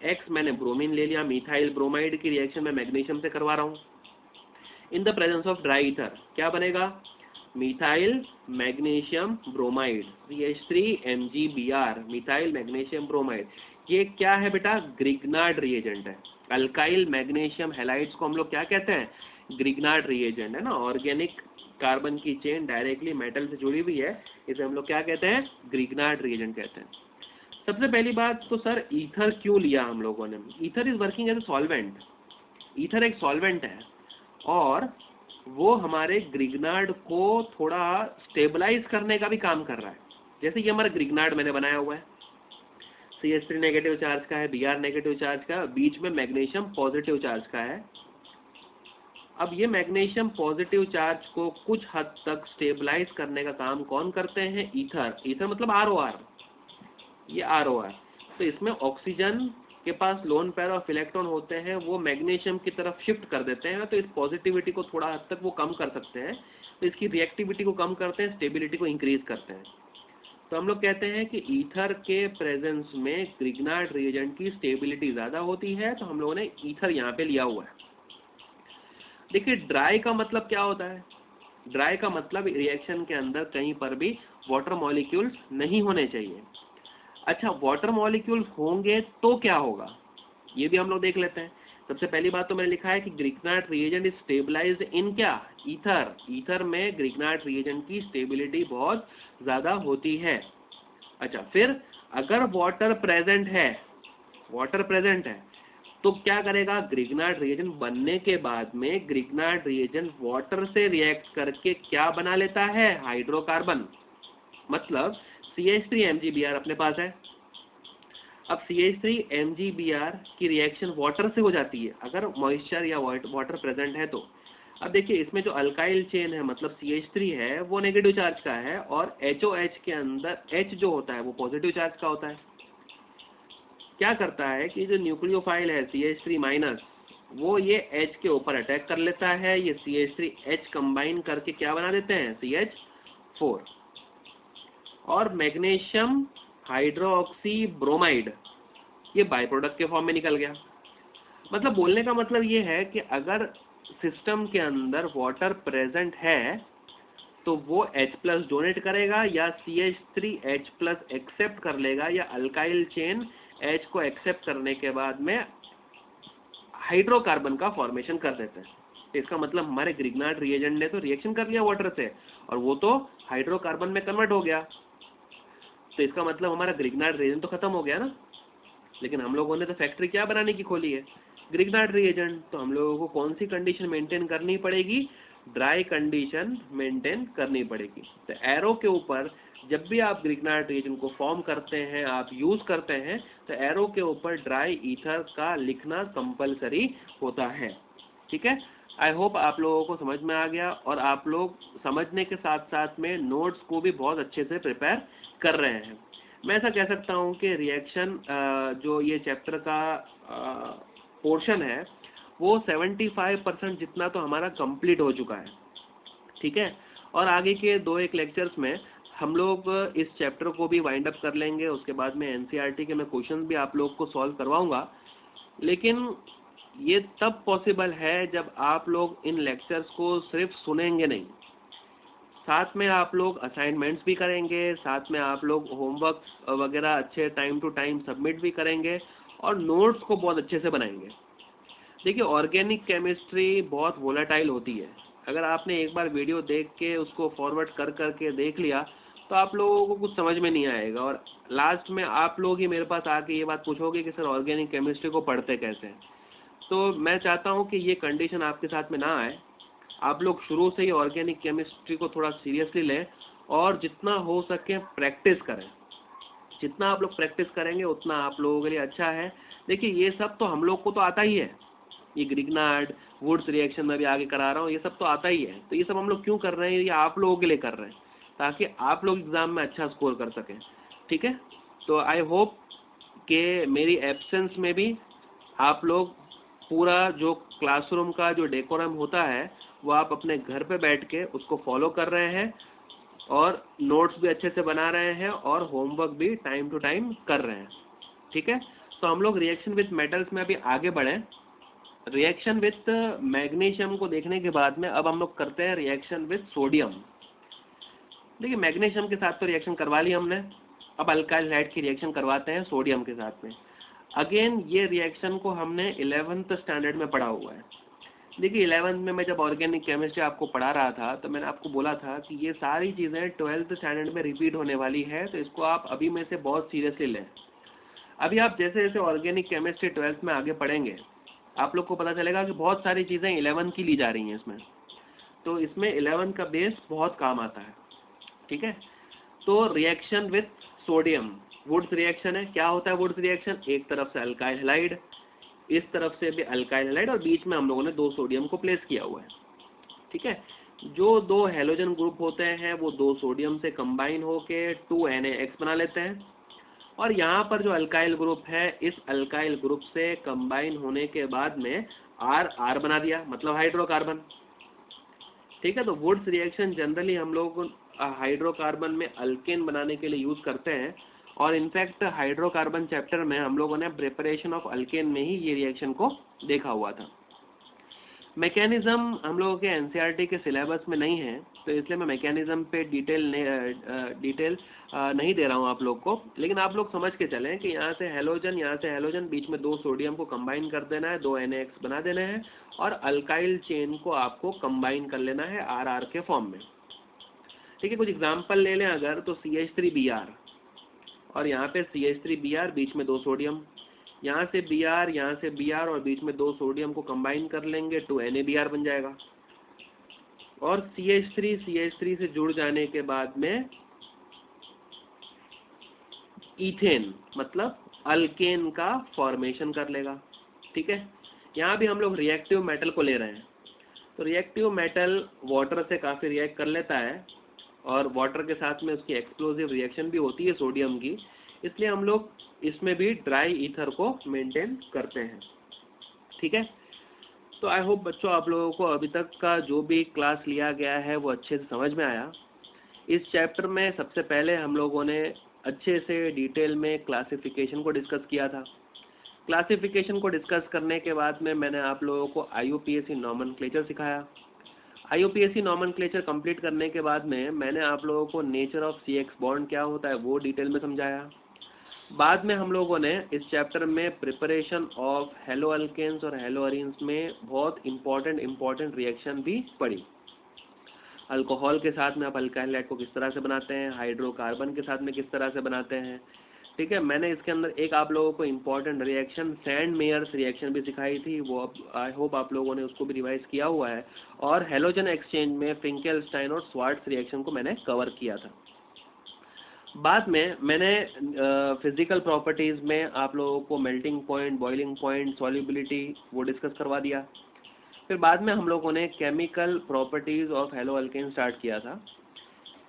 X मैंने ब्रोमीन ले लिया। मिथाइल ब्रोमाइड की रिएक्शन मैं मैग्नीशियम से करवा रहा हूँ in the presence of dry ether. क्या बनेगा, methyl magnesium bromide, CH3MgBr, methyl magnesium bromide. ये क्या है बेटा, ग्रिग्नार्ड रिएजेंट है। अल्काइल मैग्नीशियम हैलाइड्स को हम लोग क्या कहते हैं, ग्रिग्नार्ड रिएजेंट है ना। ऑर्गेनिक कार्बन की चेन डायरेक्टली मेटल से जुड़ी हुई है, इसे हम लोग क्या कहते हैं, ग्रिग्नार्ड रिएजेंट कहते हैं। सबसे पहली बात तो सर ईथर क्यों लिया हम लोगों ने? Ether is working as a solvent. Ether एक सॉल्वेंट है और वो हमारे ग्रिग्नार्ड को थोड़ा स्टेबलाइज करने का भी काम कर रहा है। जैसे ये हमारा ग्रिग्नार्ड मैंने बनाया हुआ है, CH3 नेगेटिव चार्ज का है, Br नेगेटिव चार्ज का, बीच में मैग्नीशियम पॉजिटिव चार्ज का है। अब ये मैग्नीशियम पॉजिटिव चार्ज को कुछ हद तक स्टेबलाइज करने का काम कौन करते हैं? ईथर। ईथर मतलब ROR, ये ROR। तो इसमें ऑक्सीजन के पास लोन पेयर ऑफ इलेक्ट्रॉन होते हैं, वो मैग्नीशियम की तरफ शिफ्ट कर देते हैं, तो इस पॉजिटिविटी को थोड़ा हद तक वो कम कर सकते हैं, तो इसकी रिएक्टिविटी को कम करते हैं, स्टेबिलिटी को इंक्रीज करते हैं। तो हम लोग कहते हैं कि ईथर के प्रेजेंस में ग्रिग्नार्ड रिएजेंट की स्टेबिलिटी ज़्यादा होती है, तो हम लोगों ने ईथर यहाँ पे लिया हुआ है। देखिए ड्राई का मतलब क्या होता है? ड्राई का मतलब रिएक्शन के अंदर कहीं पर भी वाटर मॉलिक्यूल्स नहीं होने चाहिए। अच्छा, वाटर मॉलिक्यूल्स होंगे तो क्या होगा, ये भी हम लोग देख लेते हैं। सबसे पहली बात तो मैंने लिखा है कि ग्रिग्नार्ड रिएजेंट इज स्टेबलाइज्ड इन क्या? ईथर। ईथर में ग्रिग्नार्ड रिएजेंट की स्टेबिलिटी बहुत ज़्यादा होती है। अच्छा, फिर अगर वाटर प्रेजेंट है, वाटर प्रेजेंट है तो क्या करेगा? ग्रिग्नार्ड रिएजेंट बनने के बाद में ग्रिग्नार्ड रिएजेंट वाटर से रिएक्ट करके क्या बना लेता है? हाइड्रोकार्बन। मतलब CH3 MgBr अपने पास है। अब CH3 MgBr की रिएक्शन वाटर से हो जाती है अगर मॉइस्चर या वाटर प्रेजेंट है तो। अब देखिए इसमें जो अल्काइल चेन है मतलब CH3 है वो नेगेटिव चार्ज का है और HOH के अंदर H जो होता है वो पॉजिटिव चार्ज का होता है। क्या करता है कि जो न्यूक्लियोफाइल है CH3 माइनस, वो ये H के ऊपर अटैक कर लेता है, ये CH3H कंबाइन करके क्या बना देते हैं? CH4 और मैग्नीशियम हाइड्रोक्सी ब्रोमाइड, ये बाय प्रोडक्ट के फॉर्म में निकल गया। मतलब बोलने का मतलब ये है कि अगर सिस्टम के अंदर वाटर प्रेजेंट है तो वो H+ डोनेट करेगा या CH3H+ एक्सेप्ट कर लेगा या अल्काइल चेन H को एक्सेप्ट करने के बाद में हाइड्रोकार्बन का फॉर्मेशन कर देते हैं। तो इसका मतलब हमारे ग्रिग्नार्ड रिएजेंट ने तो रिएक्शन कर लिया वाटर से और वो तो हाइड्रोकार्बन में कन्वर्ट हो गया, तो इसका मतलब हमारा ग्रिग्नार्ड रिएजेंट तो खत्म हो गया ना। लेकिन हम लोगों ने तो फैक्ट्री क्या बनाने की खोली है? Grignard reagent. तो हम लोगों को कौन सी कंडीशन मेंटेन करनी पड़ेगी? ड्राई कंडीशन मेंटेन करनी पड़ेगी। तो एरो के ऊपर जब भी आप ग्रिग्नार्ड रिएजेंट को फॉर्म करते हैं, आप यूज करते हैं, तो एरो के ऊपर ड्राई ईथर का लिखना कंपलसरी होता है। ठीक है, आई होप आप लोगों को समझ में आ गया और आप लोग समझने के साथ साथ में नोट्स को भी बहुत अच्छे से प्रिपेयर कर रहे हैं। मैं ऐसा कह सकता हूँ कि रिएक्शन जो ये चैप्टर का पोर्शन है वो 75% जितना तो हमारा कंप्लीट हो चुका है। ठीक है, और आगे के 2-1 लेक्चर्स में हम लोग इस चैप्टर को भी वाइंड अप कर लेंगे। उसके बाद में NCERT के मैं क्वेश्चन भी आप लोग को सॉल्व करवाऊंगा, लेकिन ये तब पॉसिबल है जब आप लोग इन लेक्चर्स को सिर्फ सुनेंगे नहीं, साथ में आप लोग असाइनमेंट्स भी करेंगे, साथ में आप लोग होमवर्क वगैरह अच्छे टाइम टू टाइम सबमिट भी करेंगे और नोट्स को बहुत अच्छे से बनाएंगे। देखिए ऑर्गेनिक केमिस्ट्री बहुत वोलेटाइल होती है। अगर आपने एक बार वीडियो देख के उसको फॉरवर्ड कर करके देख लिया तो आप लोगों को कुछ समझ में नहीं आएगा और लास्ट में आप लोग ही मेरे पास आके ये बात पूछोगे कि सर ऑर्गेनिक केमिस्ट्री को पढ़ते कैसे हैं। तो मैं चाहता हूँ कि ये कंडीशन आपके साथ में ना आए। आप लोग शुरू से ही ऑर्गेनिक केमिस्ट्री को थोड़ा सीरियसली लें और जितना हो सके प्रैक्टिस करें। जितना आप लोग प्रैक्टिस करेंगे उतना आप लोगों के लिए अच्छा है। देखिए ये सब तो हम लोग को तो आता ही है, ये ग्रिग्नार्ड वुड्स रिएक्शन में भी आगे करा रहा हूँ, ये सब तो आता ही है। तो ये सब हम लोग क्यों कर रहे हैं? ये आप लोगों के लिए कर रहे हैं ताकि आप लोग एग्ज़ाम में अच्छा स्कोर कर सकें। ठीक है, तो आई होप कि मेरी एब्सेंस में भी आप लोग पूरा जो क्लासरूम का जो डेकोरम होता है वो आप अपने घर पे बैठ के उसको फॉलो कर रहे हैं और नोट्स भी अच्छे से बना रहे हैं और होमवर्क भी टाइम टू टाइम कर रहे हैं। ठीक है, तो हम लोग रिएक्शन विथ मेटल्स में अभी आगे बढ़ें। रिएक्शन विथ मैग्नीशियम को देखने के बाद में अब हम लोग करते हैं रिएक्शन विथ सोडियम। देखिए मैग्नीशियम के साथ तो रिएक्शन करवा ली हमने, अब अल्काइल हाइड की रिएक्शन करवाते हैं सोडियम के साथ में। अगेन ये रिएक्शन को हमने 11th स्टैंडर्ड में पढ़ा हुआ है। देखिए 11th में मैं जब ऑर्गेनिक केमिस्ट्री आपको पढ़ा रहा था तो मैंने आपको बोला था कि ये सारी चीज़ें 12th स्टैंडर्ड में रिपीट होने वाली है, तो इसको आप अभी में से बहुत सीरियसली लें। अभी आप जैसे जैसे ऑर्गेनिक केमिस्ट्री 12th में आगे पढ़ेंगे आप लोग को पता चलेगा कि बहुत सारी चीज़ें 11th की ली जा रही हैं इसमें, तो इसमें 11th का बेस बहुत काम आता है। ठीक है, तो reaction with sodium, Wurtz reaction है। क्या होता है वुड्स रिएक्शन? एक तरफ से अल्काइल हैलाइड, इस तरफ से भी अल्काइल हैलाइड, और बीच में हम लोगों ने 2 सोडियम को प्लेस किया हुआ है। ठीक है, जो 2 हैलोजन ग्रुप होते हैं वो 2 सोडियम से कंबाइन होके 2NaX बना लेते हैं, और यहाँ पर जो अल्काइल ग्रुप है इस अल्काइल ग्रुप से कंबाइन होने के बाद में R बना दिया, मतलब हाइड्रोकार्बन। ठीक है, तो वुड्स रिएक्शन जनरली हम लोग हाइड्रोकार्बन में अल्केन बनाने के लिए यूज करते हैं, और इनफैक्ट हाइड्रोकार्बन चैप्टर में हम लोगों ने प्रिपरेशन ऑफ अल्केन में ही ये रिएक्शन को देखा हुआ था। मैकेनिज्म हम लोगों के एनसीईआरटी के सिलेबस में नहीं है, तो इसलिए मैं मैकेनिज्म पे डिटेल नहीं दे रहा हूँ आप लोग को, लेकिन आप लोग समझ के चलें कि यहाँ से हैलोजन, बीच में 2 सोडियम को कंबाइन कर देना है, 2NaX बना देना है, और अल्काइल चेन को आपको कंबाइन कर लेना है RR के फॉर्म में। ठीक है, कुछ एग्जाम्पल ले लें अगर, तो CH3Br, और यहाँ पे CH3Br, बीच में 2 सोडियम, यहाँ से Br और बीच में 2 सोडियम को कंबाइन कर लेंगे तो NaBr बन जाएगा, और CH3 से जुड़ जाने के बाद में इथेन, मतलब अल्केन का फॉर्मेशन कर लेगा। ठीक है, यहाँ भी हम लोग रिएक्टिव मेटल को ले रहे हैं, तो रिएक्टिव मेटल वाटर से काफ़ी रिएक्ट कर लेता है, और वाटर के साथ में उसकी एक्सप्लोजिव रिएक्शन भी होती है सोडियम की, इसलिए हम लोग इसमें भी ड्राई ईथर को मेंटेन करते हैं। ठीक है, तो आई होप बच्चों आप लोगों को अभी तक का जो भी क्लास लिया गया है वो अच्छे से समझ में आया। इस चैप्टर में सबसे पहले हम लोगों ने अच्छे से डिटेल में क्लासिफिकेशन को डिस्कस किया था। क्लासिफिकेशन को डिस्कस करने के बाद में मैंने आप लोगों को IUPAC नॉमेनक्लेचर सिखाया। IUPAC नॉमेनक्लेचर कंप्लीट करने के बाद में मैंने आप लोगों को नेचर ऑफ CX बॉन्ड क्या होता है वो डिटेल में समझाया। बाद में हम लोगों ने इस चैप्टर में प्रिपरेशन ऑफ हेलो अल्केन्स और हेलो अरीन्स में बहुत इंपॉर्टेंट रिएक्शन भी पढ़ी। अल्कोहल के साथ में आप अल्काइल हैलाइड को किस तरह से बनाते हैं, हाइड्रोकार्बन के साथ में किस तरह से बनाते हैं। ठीक है, मैंने इसके अंदर एक आप लोगों को important reaction Sandmeyer's reaction भी सिखाई थी, वो आई होप आप लोगों ने उसको भी रिवाइज किया हुआ है, और हेलोजन एक्सचेंज में फिंकेलस्टाइन और स्वार्ट्स रिएक्शन को मैंने कवर किया था। बाद में मैंने फिजिकल प्रॉपर्टीज़ में आप लोगों को melting point, boiling point, solubility वो डिस्कस करवा दिया। फिर बाद में हम लोगों ने chemical properties of hello alkane start किया था,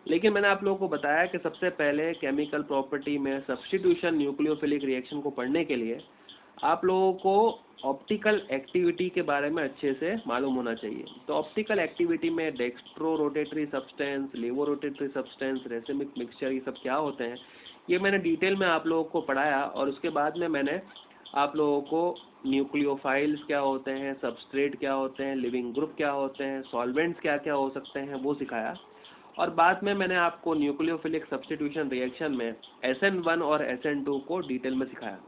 लेकिन मैंने आप लोगों को बताया कि सबसे पहले केमिकल प्रॉपर्टी में सब्स्टिट्यूशन न्यूक्लियोफिलिक रिएक्शन को पढ़ने के लिए आप लोगों को ऑप्टिकल एक्टिविटी के बारे में अच्छे से मालूम होना चाहिए। तो ऑप्टिकल एक्टिविटी में डेक्स्ट्रो रोटेटरी सब्सटेंस, लेवो रोटेटरी सब्सटेंस, रेसिमिक मिक्सचर, ये सब क्या होते हैं ये मैंने डिटेल में आप लोगों को पढ़ाया, और उसके बाद में मैंने आप लोगों को न्यूक्लियोफाइल्स क्या होते हैं, सबस्ट्रेट क्या होते हैं, लिविंग ग्रुप क्या होते हैं, सॉल्वेंट्स क्या क्या हो सकते हैं वो सिखाया। और बाद में मैंने आपको न्यूक्लियोफिलिक सब्स्टिट्यूशन रिएक्शन में SN1 और SN2 को डिटेल में सिखाया।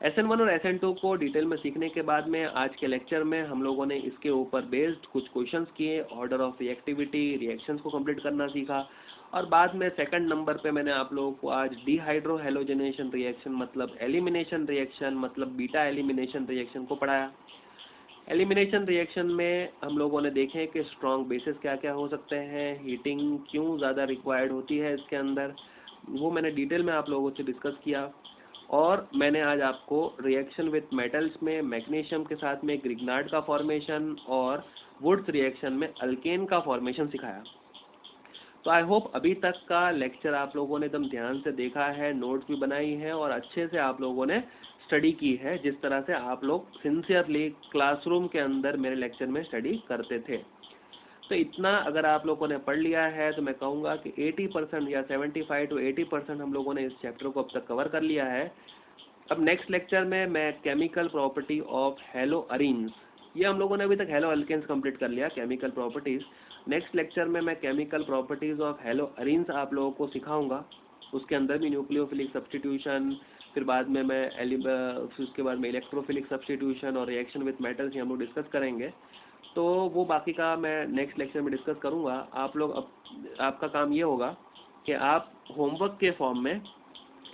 SN1 और SN2 को डिटेल में सीखने के बाद में आज के लेक्चर में हम लोगों ने इसके ऊपर बेस्ड कुछ क्वेश्चंस किए, ऑर्डर ऑफ रिएक्टिविटी, रिएक्शंस को कंप्लीट करना सीखा, और बाद में सेकंड नंबर पे मैंने आप लोगों को आज डिहाइड्रो हेलोजनेशन रिएक्शन मतलब एलिमिनेशन रिएक्शन मतलब बीटा एलिमिनेशन रिएक्शन को पढ़ाया। एलिमिनेशन रिएक्शन में हम लोगों ने देखे कि स्ट्रॉन्ग बेसिस क्या क्या हो सकते हैं, हीटिंग क्यों ज़्यादा रिक्वायर्ड होती है इसके अंदर, वो मैंने डिटेल में आप लोगों से डिस्कस किया। और मैंने आज आपको रिएक्शन विथ मेटल्स में मैग्नीशियम के साथ में ग्रिग्नार्ड का फॉर्मेशन और वुड्स रिएक्शन में अल्केन का फॉर्मेशन सिखाया। तो आई होप अभी तक का लेक्चर आप लोगों ने एकदम ध्यान से देखा है, नोट्स भी बनाई हैं, और अच्छे से आप लोगों ने स्टडी की है, जिस तरह से आप लोग सिंसियरली क्लासरूम के अंदर मेरे लेक्चर में स्टडी करते थे। तो इतना अगर आप लोगों ने पढ़ लिया है तो मैं कहूँगा कि 80% या 75 to 80% हम लोगों ने इस चैप्टर को अब तक कवर कर लिया है। अब नेक्स्ट लेक्चर में मैं chemical property of hello arenes, ये हम लोगों ने अभी तक हेलो अल्केन्स कंप्लीट कर लिया केमिकल प्रॉपर्टीज़। नेक्स्ट लेक्चर में मैं chemical properties of hello arenes आप लोगों को सिखाऊंगा, उसके अंदर भी न्यूक्लियोफिलिक सब्स्टिट्यूशन, फिर बाद में फिर उसके बाद में इलेक्ट्रोफिलिक सब्स्टिट्यूशन और रिएक्शन विथ मेटल्स ही हम लोग डिस्कस करेंगे। तो वो बाकी का मैं नेक्स्ट लेक्चर में डिस्कस करूँगा। आप लोग आपका काम ये होगा कि आप होमवर्क के फॉर्म में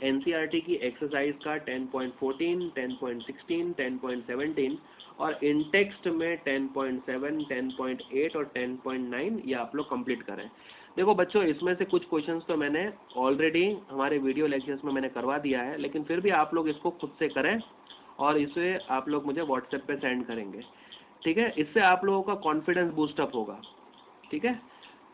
एनसीईआरटी की एक्सरसाइज का 10.14, 10.16, 10.17 और इन टेक्स्ट में 10.7, 10.8 और 10.9 ये आप लोग कंप्लीट करें। देखो बच्चों, इसमें से कुछ क्वेश्चंस तो मैंने ऑलरेडी हमारे वीडियो लेक्चर्स में मैंने करवा दिया है, लेकिन फिर भी आप लोग इसको खुद से करें और इसे आप लोग मुझे व्हाट्सएप पे सेंड करेंगे, ठीक है। इससे आप लोगों का कॉन्फिडेंस बूस्टअप होगा, ठीक है।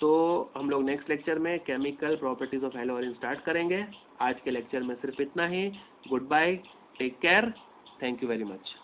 तो हम लोग नेक्स्ट लेक्चर में chemical properties of halogen start करेंगे। आज के लेक्चर में सिर्फ इतना ही। Goodbye, take care, thank you very much.